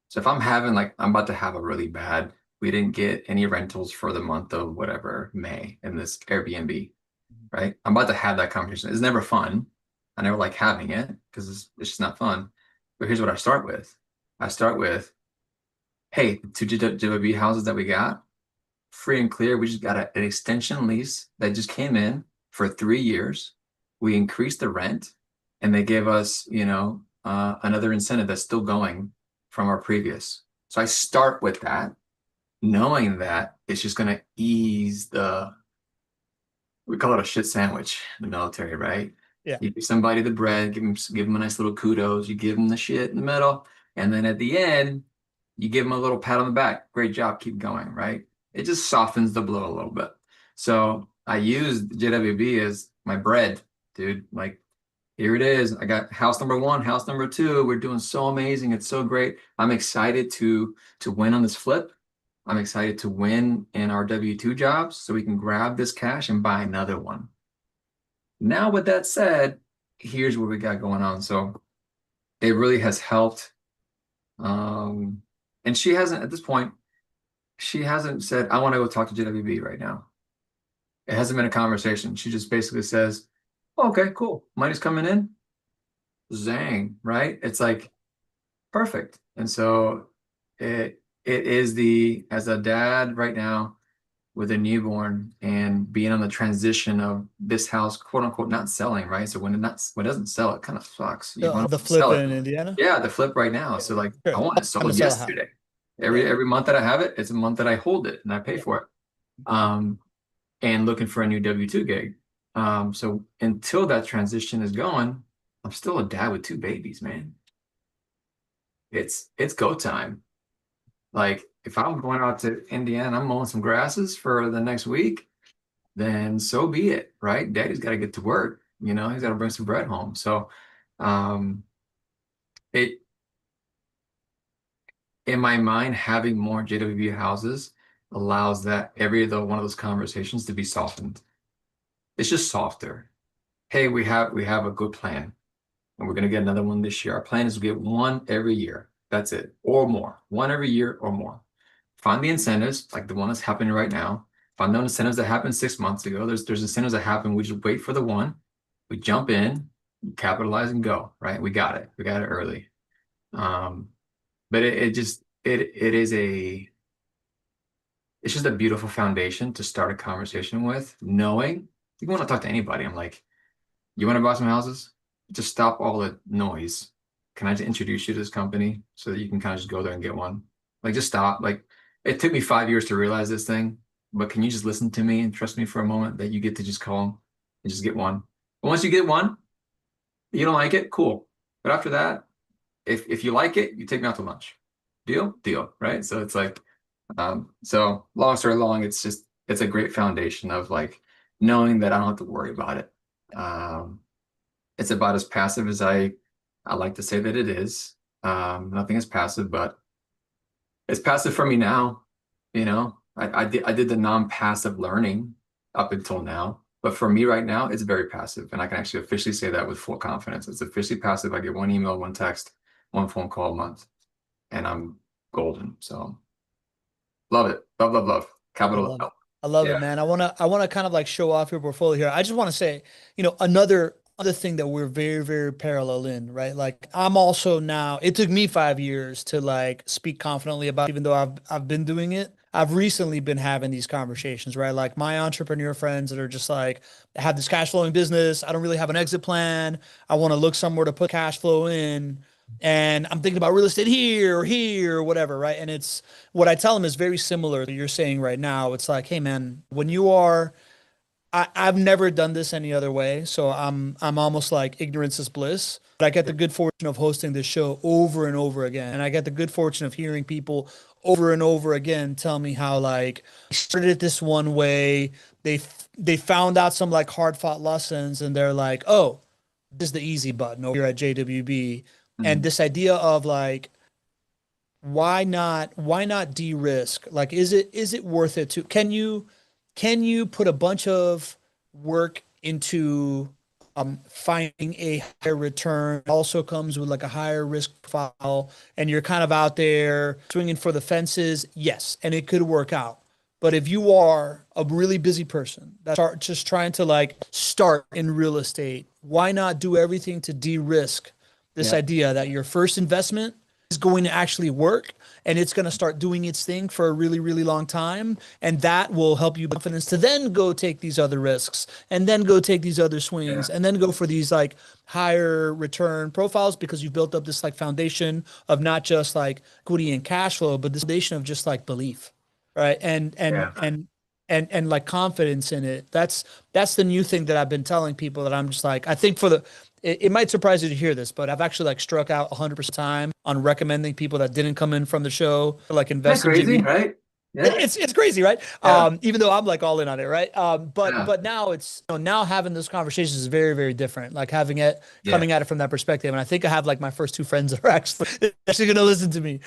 So if I'm about to have a really bad, we didn't get any rentals for the month of whatever, May in this Airbnb, right? I'm about to have that conversation. It's never fun. I never like having it because it's just not fun. But here's what I start with. I start with, hey, the two JWB houses that we got, free and clear. We just got an extension lease that just came in for 3 years. We increased the rent and they gave us, another incentive that's still going from our previous. So I start with that, knowing that it's just going to ease we call it a shit sandwich in the military, right? Yeah. You give somebody the bread, give them a nice little kudos, you give them the shit in the middle, and then at the end, you give them a little pat on the back. Great job, keep going, right? It just softens the blow a little bit. So I use JWB as my bread, dude. Like, here it is. I got house number one, house number two. We're doing so amazing. It's so great. I'm excited to win on this flip. I'm excited to win in our W-2 jobs so we can grab this cash and buy another one. Now, with that said, here's what we got going on. So it really has helped. And she hasn't, at this point, she hasn't said, I want to go talk to JWB right now. It hasn't been a conversation. She just basically says, oh, okay, cool. Money's coming in. Zang, right? It's like perfect. And so it is as a dad right now with a newborn and being on the transition of this house, quote unquote, not selling, right? So when it doesn't sell, it kind of sucks. You want The to flip sell in it. Indiana. Yeah, the flip right now. So like Sure. I want it Trying to sold sell a house. yesterday. Every month that I have it, it's a month that I hold it and I pay for it. And looking for a new W-2 gig. So until that transition is going, I'm still a dad with two babies, man. It's go time. Like if I'm going out to Indiana, I'm mowing some grasses for the next week, then so be it, right? Daddy's got to get to work, he's got to bring some bread home. So it in my mind, having more JWB houses allows that every other one of those conversations to be softened. It's just softer. Hey, we have a good plan and we're going to get another one this year. Our plan is to get one every year. That's it, or more. One every year or more. Find the incentives, like the one that's happening right now. Find the incentives that happened 6 months ago. There's incentives that happen. We just wait for the one. We jump in, capitalize, and go. Right? We got it. We got it early. But it's just a beautiful foundation to start a conversation with, knowing you want to talk to anybody. I'm like, you want to buy some houses? Just stop all the noise. Can I just introduce you to this company so that you can kind of just go there and get one? Like, just stop. Like, it took me 5 years to realize this thing, but can you just listen to me and trust me for a moment that you get to just call and just get one? And once you get one, you don't like it, cool. But after that, if you like it, you take me out to lunch. Deal? Deal, right? So it's like, so long story long, it's a great foundation of like knowing that I don't have to worry about it. It's about as passive as I like to say that it is. Nothing is passive, but it's passive for me now. I did the non-passive learning up until now, but for me right now, it's very passive, and I can actually officially say that with full confidence. It's officially passive. I get one email, one text, one phone call a month, and I'm golden. So love it, love. Capital L. I love Yeah. it, man. I wanna kind of like show off your portfolio here. I just want to say, another thing that we're very, very parallel in, right? Like I'm also now, it took me 5 years to like speak confidently about, even though I've been doing it. I've recently been having these conversations, right? Like my entrepreneur friends that are just like, I have this cash flowing business. I don't really have an exit plan. I want to look somewhere to put cash flow in. And I'm thinking about real estate here or whatever, right? And it's what I tell them is very similar to you're saying right now. It's like, hey man, when you are, I've never done this any other way. So I'm almost like ignorance is bliss. But I get the good fortune of hosting this show over and over again. And I get the good fortune of hearing people over and over again tell me how like they started it this one way. They found out some like hard fought lessons and they're like, oh, this is the easy button over here at JWB. And this idea of like, why not de-risk? Like, is it worth it to, can you put a bunch of work into finding a higher return? It also comes with like a higher risk profile and you're kind of out there swinging for the fences. Yes. And it could work out. But if you are a really busy person that's just trying to like start in real estate, why not do everything to de-risk this idea that your first investment is going to actually work and it's going to start doing its thing for a really, really long time. And that will help you confidence to then go take these other risks and then go take these other swings Yeah. and then go for these like higher return profiles because you've built up this like foundation of not just like equity and cash flow, but this foundation of just like belief, right? Yeah. And like confidence in it. That's the new thing that I've been telling people that I'm just like, I think for the it might surprise you to hear this, but I've actually like struck out 100% time on recommending people that didn't come in from the show to like Isn't that invest in crazy, JB. right? Yeah. It's crazy, right? Yeah. Even though I'm like all in on it, right? Yeah. But now it's now having this conversation is very, very different. Like having it Yeah. coming at it from that perspective. And I think I have like my first two friends that are actually gonna listen to me.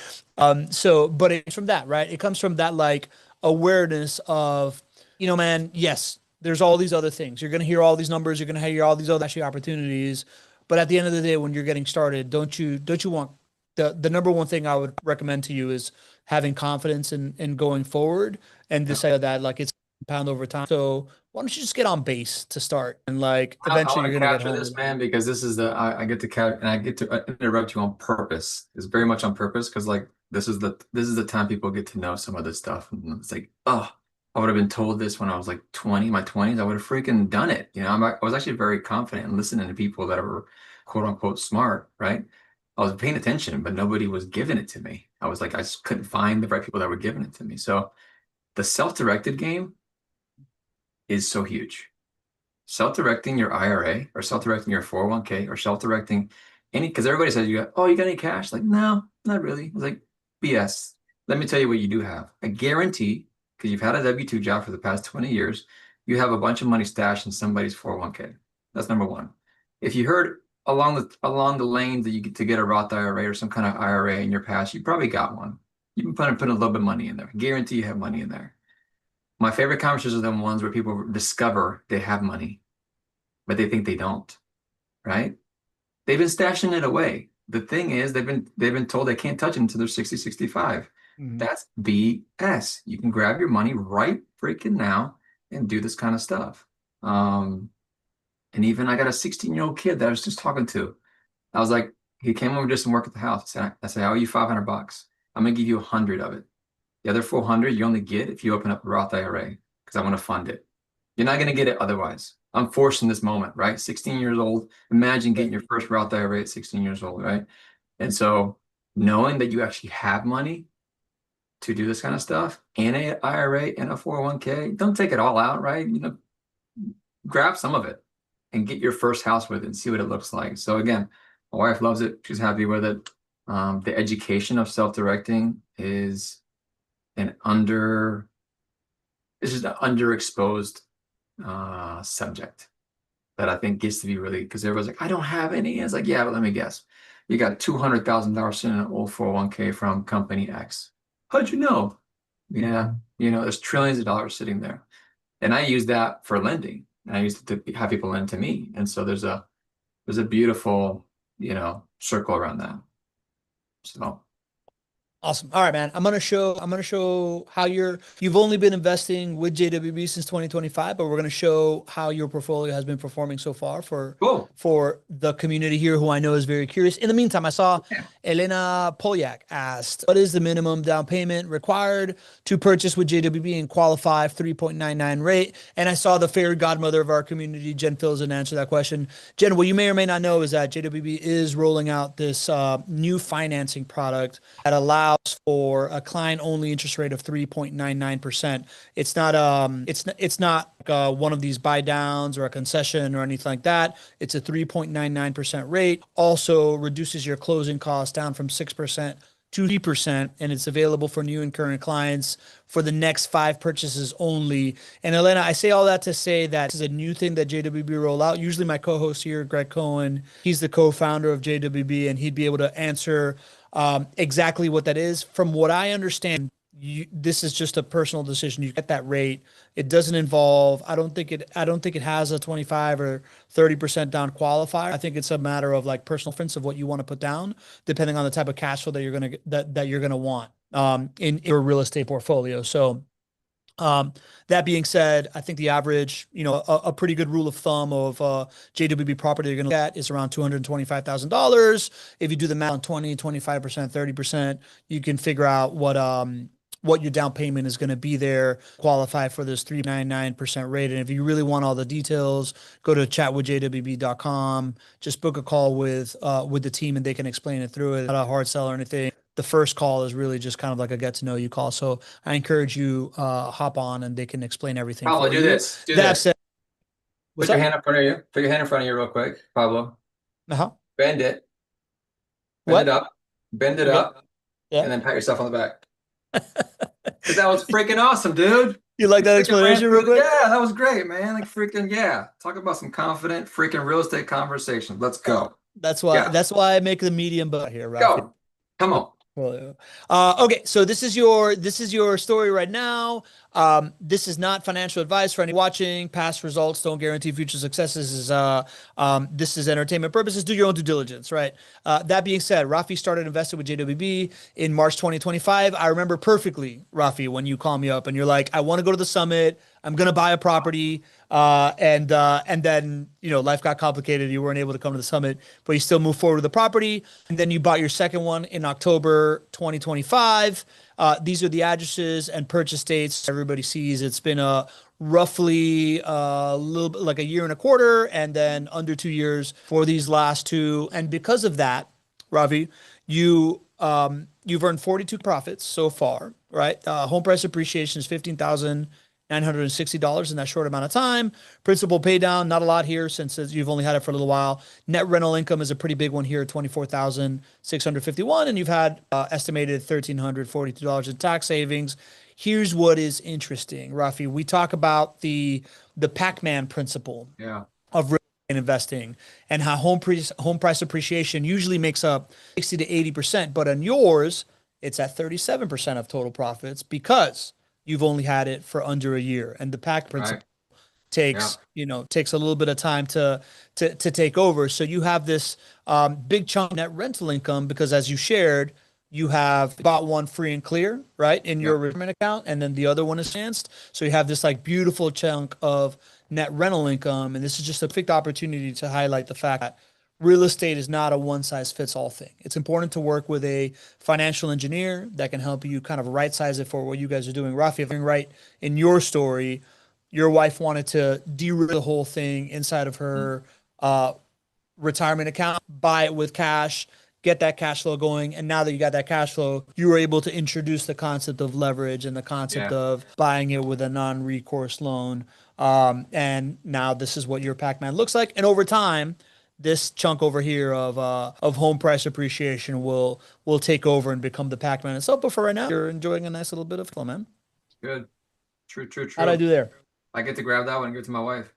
So but it's from that, right? It comes from that like awareness of, man, yes, there's all these other things. You're gonna hear all these numbers, you're gonna hear all these other actually opportunities. But at the end of the day, when you're getting started, don't you want the number one thing I would recommend to you is having confidence in going forward and Yeah. decide that like it's compound over time. So why don't you just get on base to start and like I eventually want you're to gonna get capture home. this, man, because this is I get to and I get to interrupt you on purpose. It's very much on purpose because like this is the time people get to know some of this stuff. And it's like, oh, I would have been told this when I was like 20, my 20s. I would have freaking done it. I was actually very confident in listening to people that were quote unquote smart, right? I was paying attention, but nobody was giving it to me. I was like, I just couldn't find the right people that were giving it to me. So the self-directed game is so huge. Self-directing your IRA or self-directing your 401k or self-directing because everybody says you got any cash? Like, no, not really. It's like BS. Let me tell you what you do have. I guarantee, because you've had a W-2 job for the past 20 years, you have a bunch of money stashed in somebody's 401k. That's number one. If you heard along the lane that you get to get a Roth IRA or some kind of IRA in your past, you probably got one. You've been putting a little bit of money in there. I guarantee you have money in there. My favorite conversations are the ones where people discover they have money, but they think they don't, right? They've been stashing it away. The thing is, they've been told they can't touch it until they're 60, 65. Mhm. That's BS. You can grab your money right freaking now and do this kind of stuff. And even I got a 16-year-old kid that I was just talking to. I was like, he came over just to work at the house. I said, I owe you $500. I'm gonna give you 100 of it. The other 400 you only get if you open up a Roth IRA because I want to fund it. You're not going to get it otherwise. I'm forced in this moment, right? 16 years old. Imagine getting your first Roth IRA at 16 years old, right? And so knowing that you actually have money to do this kind of stuff in a IRA and a 401k, don't take it all out, right? Grab some of it and get your first house with it and see what it looks like. So again, my wife loves it. She's happy with it. The education of self-directing is this is an underexposed subject that I think gets to be really because everyone's like, I don't have any. And it's like, yeah, but let me guess. You got $200,000 sitting in an old 401k from company X. How'd you know? Yeah, there's trillions of dollars sitting there. And I use that for lending. And I used to have people lend to me. And so there's a beautiful, circle around that. So Awesome. All right, man. I'm gonna show how you've only been investing with JWB since 2025, but we're gonna show how your portfolio has been performing so far for cool. for the community here, who I know is very curious. In the meantime, I saw Yeah. Elena Polyak asked, "What is the minimum down payment required to purchase with JWB and qualify 3.99 rate?" And I saw the fairy godmother of our community, Jen Filzen, answer that question. Jen, what you may or may not know is that JWB is rolling out this new financing product that allows for a client-only interest rate of 3.99%. It's not one of these buy downs or a concession or anything like that. It's a 3.99% rate. Also reduces your closing costs down from 6% to 3%, and it's available for new and current clients for the next 5 purchases only. And Elena, I say all that to say that this is a new thing that JWB roll out. Usually my co-host here, Greg Cohen, he's the co-founder of JWB, and he'd be able to answer exactly what that is. From what I understand, this is just a personal decision. You get that rate. It doesn't involve. I don't think it has a 25 or 30% down qualifier. I think it's a matter of like personal preference of what you want to put down, depending on the type of cash flow that you're gonna want in your real estate portfolio. So That being said, I think the average, a pretty good rule of thumb of JWB property you're going to look at is around $225,000. If you do the math on 20, 25%, 30%, you can figure out what your down payment is going to be there, qualify for this 399% rate. And if you really want all the details, go to chatwithjwb.com, just book a call with the team and they can explain it through it. Not a hard sell or anything. The first call is really just kind of like a get to know you call. So I encourage you hop on and they can explain everything Pablo, for do you. this. Do That this. said, Put what's your up? hand in front of you. Put your hand in front of you real quick, Pablo. Uh-huh. Bend it. Bend it What? up. Bend it Okay. up. Yeah. And then pat yourself on the back. Because that was freaking awesome, dude. You like You that freaking ran explanation real through quick? yeah, that was great, man. Like freaking yeah. Talk about some confident freaking real estate conversation. Let's go. That's why Yeah, that's why I make the medium but here, Rafi. go. Come on. Portfolio. Okay, so this is your story right now. This is not financial advice for any watching. Past results don't guarantee future successes. This is entertainment purposes. Do your own due diligence, right? That being said, Rafi started investing with JWB in March 2025. I remember perfectly, Rafi, when you call me up and you're like, "I want to go to the summit. I'm gonna buy a property." And then life got complicated. You weren't able to come to the summit, but you still moved forward with the property. And then you bought your second one in October 2025. These are the addresses and purchase dates everybody sees. It's been a roughly a little bit like a year and a quarter, and then under 2 years for these last two. And because of that, Ravi, you've earned 42 profits so far, right? Home price appreciation is 15,000. $960 in that short amount of time. Principal pay down, not a lot here since you've only had it for a little while. Net rental income is a pretty big one here, 24,651, and you've had estimated $1,342 in tax savings. Here's what is interesting, Rafi. We talk about the Pac-Man principle Yeah. of real estate investing and how home price appreciation usually makes up 60 to 80%, but on yours, it's at 37% of total profits because you've only had it for under a year. And the pack Right. principle Yeah. takes a little bit of time to take over. So you have this big chunk of net rental income because as you shared, you have bought one free and clear, right, in your Yep. retirement account, and then the other one is financed. So you have this like beautiful chunk of net rental income, and this is just a perfect opportunity to highlight the fact that real estate is not a one size fits all thing. It's important to work with a financial engineer that can help you kind of right size it for what you guys are doing. Rafi, if I'm right in your story, your wife wanted to derail the whole thing inside of her uh, retirement account, buy it with cash, get that cash flow going. And now that you got that cash flow, you were able to introduce the concept of leverage and the concept Yeah. of buying it with a non-recourse loan. And now this is what your Pac-Man looks like. And over time, this chunk over here of home price appreciation will take over and become the Pac-Man itself. But for right now, you're enjoying a nice little bit of flow, man. Good. True, true, How'd I true. do there? I get to grab that one and give it to my wife.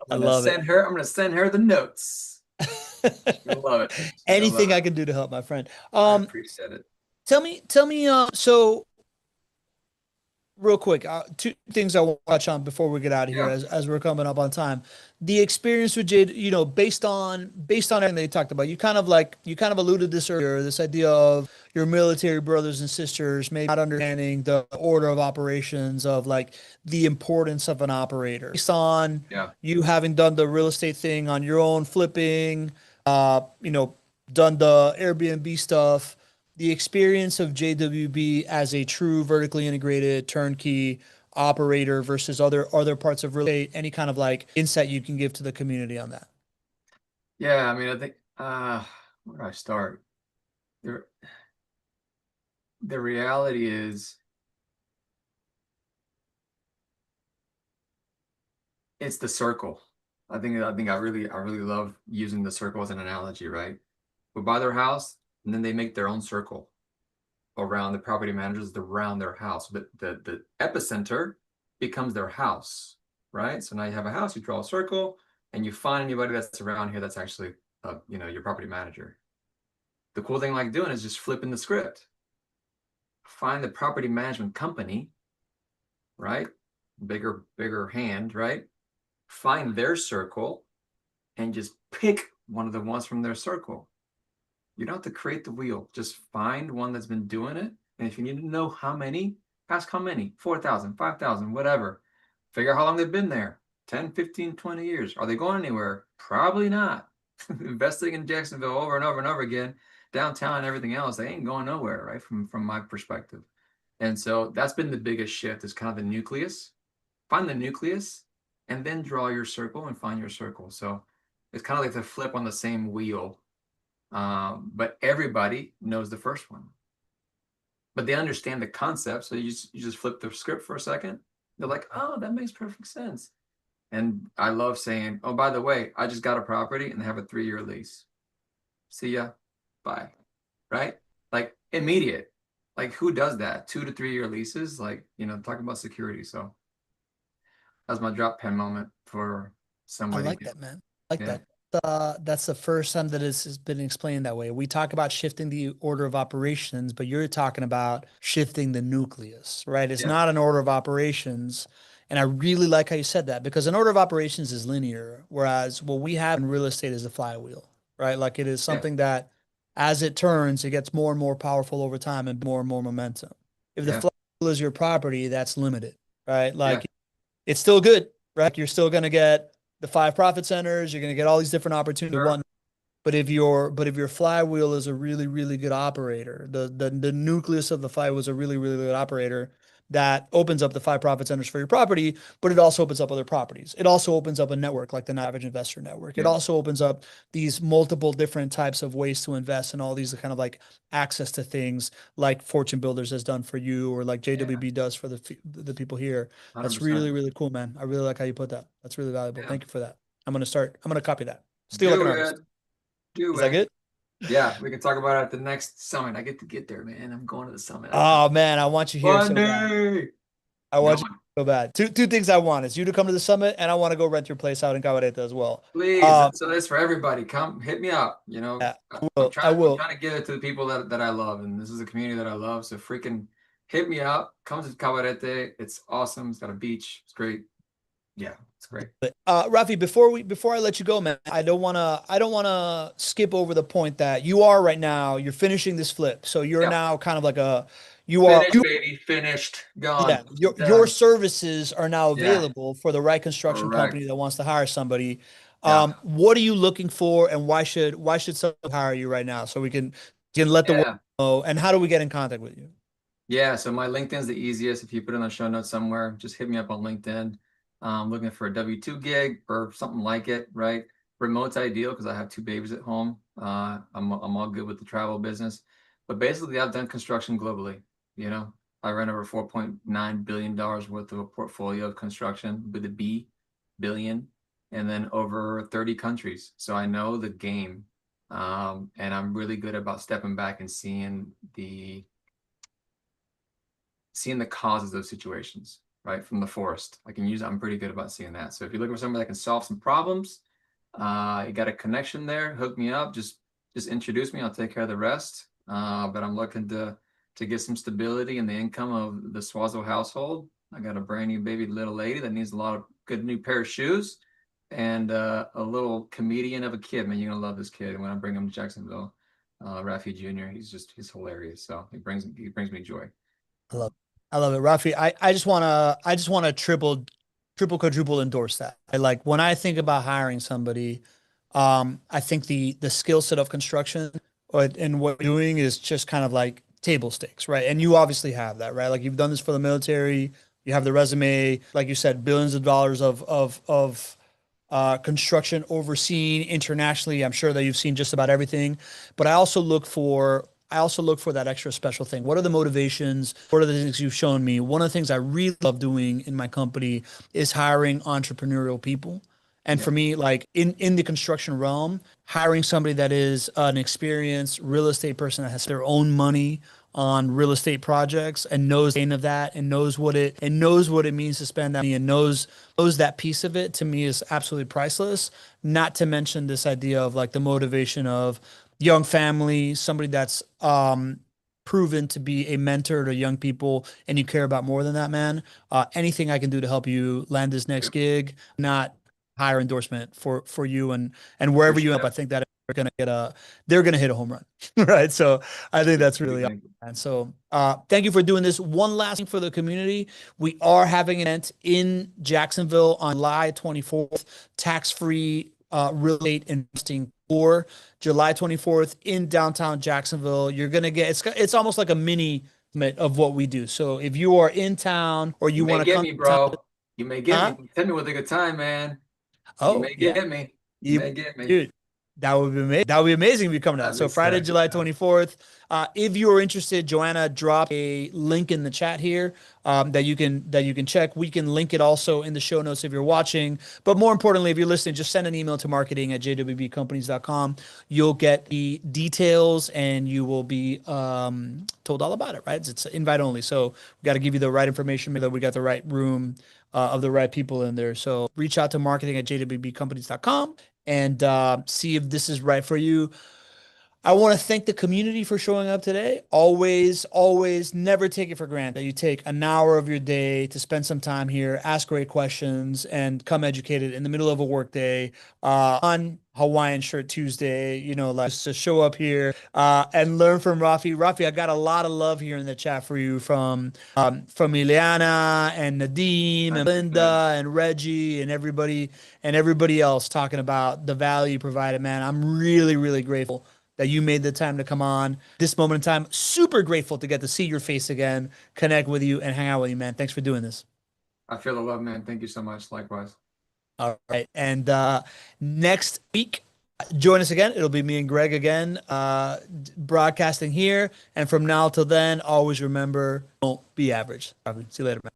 I love it. I'm gonna send her the notes. She'll love it. She's gonna love Anything it. I can do to help my friend. I appreciate it. Tell me, so real quick, two things I want to touch on before we get out of here, Yeah. as we're coming up on time. The experience with Jade, based on everything they talked about, you kind of alluded this earlier, this idea of your military brothers and sisters maybe not understanding the order of operations of like the importance of an operator. Based on Yeah. you having done the real estate thing on your own, flipping, uh, you know, done the Airbnb stuff, the experience of JWB as a true vertically integrated turnkey operator versus other parts of real estate, any kind of like insight you can give to the community on that. Yeah. I mean, I think where do I start? The the reality is it's the circle. I think I really love using the circle as an analogy, right? We buy their house and then they make their own circle around the property managers around their house. But the epicenter becomes their house, right? So now you have a house, you draw a circle, and you find anybody that's around here that's actually your property manager. The cool thing I like doing is just flipping the script. Find the property management company, right? Bigger hand, right? Find their circle and just pick one of the ones from their circle. You don't have to create the wheel. Just find one that's been doing it. And if you need to know how many, Ask how many, 4,000, 5,000, whatever. Figure out how long they've been there, 10, 15, 20 years. Are they going anywhere? Probably not. Investing in Jacksonville over and over and over again, downtown and everything else, they ain't going nowhere, right? From my perspective. And so that's been the biggest shift is kind of the nucleus. Find the nucleus and then draw your circle and find your circle. So it's kind of like the flip on the same wheel. But everybody knows the first one. But they understand the concept. So you just flip the script for a second. They're like, oh, that makes perfect sense. And I love saying, oh, by the way, I just got a property and they have a 3-year lease. See ya. Bye. Right? Like immediate. Like who does that? 2 to 3 year leases? Like, talking about security. So that's my drop pen moment for I somebody. like that, man. I like Yeah. that. That's the first time that this has been explained that way. We talk about shifting the order of operations, but you're talking about shifting the nucleus, right? It's Yeah. not an order of operations. And I really like how you said that because an order of operations is linear, whereas what we have in real estate is a flywheel, right? Like it is Yeah. something that as it turns, it gets more and more powerful over time and more momentum. If the Yeah. flywheel is your property, that's limited, right? Yeah. Like it's still good, right? You're still going to get the 5 profit centers. You're going to get all these different opportunities. Sure. But if your flywheel is a really, really good operator, the nucleus of the flywheel is a really, really good operator that opens up the 5 profit centers for your property, but it also opens up other properties. It also opens up a network like the Average Investor Network. It Yeah. also opens up these multiple different types of ways to invest and all these kind of like access to things like Fortune Builders has done for you or like JWB does for the people here. That's 100%. really, really cool, man. I really like how you put that. That's really valuable. Yeah. Thank you for that. I'm going to copy that. Steal like Do an it. artist. Do Is that it. good? Yeah, we can talk about it at the next summit. I get to get there, man. I'm going to the summit. Oh man, I want you here One so bad. day. I want you Going. so bad. Two things I want is you to come to the summit, and I want to go rent your place out in Cabareta as well. Please. So that's for everybody. Come hit me up. Yeah, I I'm will. I I'm will. trying to give it to the people that I love, and this is a community that I love. So freaking hit me up. Come to Cabarete. It's awesome. It's got a beach. It's great. Yeah, it's great. Rafi, before I let you go, man, I don't wanna skip over the point that you are right now. You're finishing this flip, so you're Yeah. now kind of like Finished, baby. Finished. yeah, Gone. your services are now Yeah. available for the right construction Correct. company that wants to hire somebody. Yeah. What are you looking for, and why should someone hire you right now so we can let the world Yeah. know? And how do we get in contact with you? Yeah, so my LinkedIn's the easiest. If you put it in the show notes somewhere, just hit me up on LinkedIn. Looking for a W-2 gig or something like it, right? Remote's ideal because I have 2 babies at home. I'm all good with the travel business. But basically, I've done construction globally. I run over $4.9 billion worth of a portfolio of construction with a B, billion, and then over 30 countries. So I know the game. And I'm really good about stepping back and seeing the causes of situations, right? From the forest. I'm pretty good about seeing that. So if you're looking for somebody that can solve some problems, you got a connection there, hook me up, just introduce me. I'll take care of the rest. But I'm looking to get some stability in the income of the Swazo household. I got a brand new baby little lady that needs a lot of good new pair of shoes and a little comedian of a kid. Man, you're gonna love this kid when I bring him to Jacksonville. Rafi Jr. He's hilarious. So he brings me joy. I love it, Rafi. I just wanna quadruple endorse that. I like when I think about hiring somebody, I think the skill set of construction and what you're doing is just kind of like table stakes, right? And you obviously have that, right? Like you've done this for the military. You have the resume, like you said, billions of dollars of construction overseen internationally. I'm sure that you've seen just about everything, but I also look for that extra special thing. What are the motivations? What are the things you've shown me? One of the things I really love doing in my company is hiring entrepreneurial people. And Yeah. for me, like in the construction realm, hiring somebody that is an experienced real estate person that has their own money on real estate projects and knows the pain of that and knows what it means to spend that money and knows that piece of it to me is absolutely priceless. Not to mention this idea of like the motivation of young family, somebody that's proven to be a mentor to young people and you care about more than that, man. Anything I can do to help you land this next gig, not higher endorsement for you and wherever you end Appreciate up, I it. think that they're gonna hit a home run, right? So I think that's really awesome. Thank you. And so thank you for doing this. One last thing for the community. We are having an event in Jacksonville on July 24th, tax-free real estate investing for July 24th in downtown Jacksonville. You're gonna get it's almost like a mini of what we do. So if you are in town or you want to get come me, to bro. town, You may get huh? me. Tell me with a good time, man. You Oh may yeah, get me. You may get me. dude. That would be amazing. That would be amazing if you come down. I'm So Friday, excited. July 24th. If you are interested, Joanna, drop a link in the chat here that you can check. We can link it also in the show notes if you're watching. But more importantly, if you're listening, just send an email to marketing@jwbcompanies.com. You'll get the details and you will be told all about it. Right? It's invite only, so we got to give you the right information, make sure that we got the right room of the right people in there. So reach out to marketing@jwbcompanies.com and see if this is right for you. I want to thank the community for showing up today. Always, always, never take it for granted that you take an hour of your day to spend some time here, ask great questions, and come educated in the middle of a work day on Hawaiian Shirt Tuesday. Like just to show up here and learn from Rafi. Rafi, I got a lot of love here in the chat for you from Ileana and Nadeem and Linda and Reggie and everybody else talking about the value you provided, man. I'm really, really grateful that you made the time to come on this moment in time. Super grateful to get to see your face again, connect with you, and hang out with you, man. Thanks for doing this. I feel the love, man. Thank you so much. Likewise. All right. And next week, join us again. It'll be me and Greg again, broadcasting here. And from now till then, always remember, don't be average. See you later, man.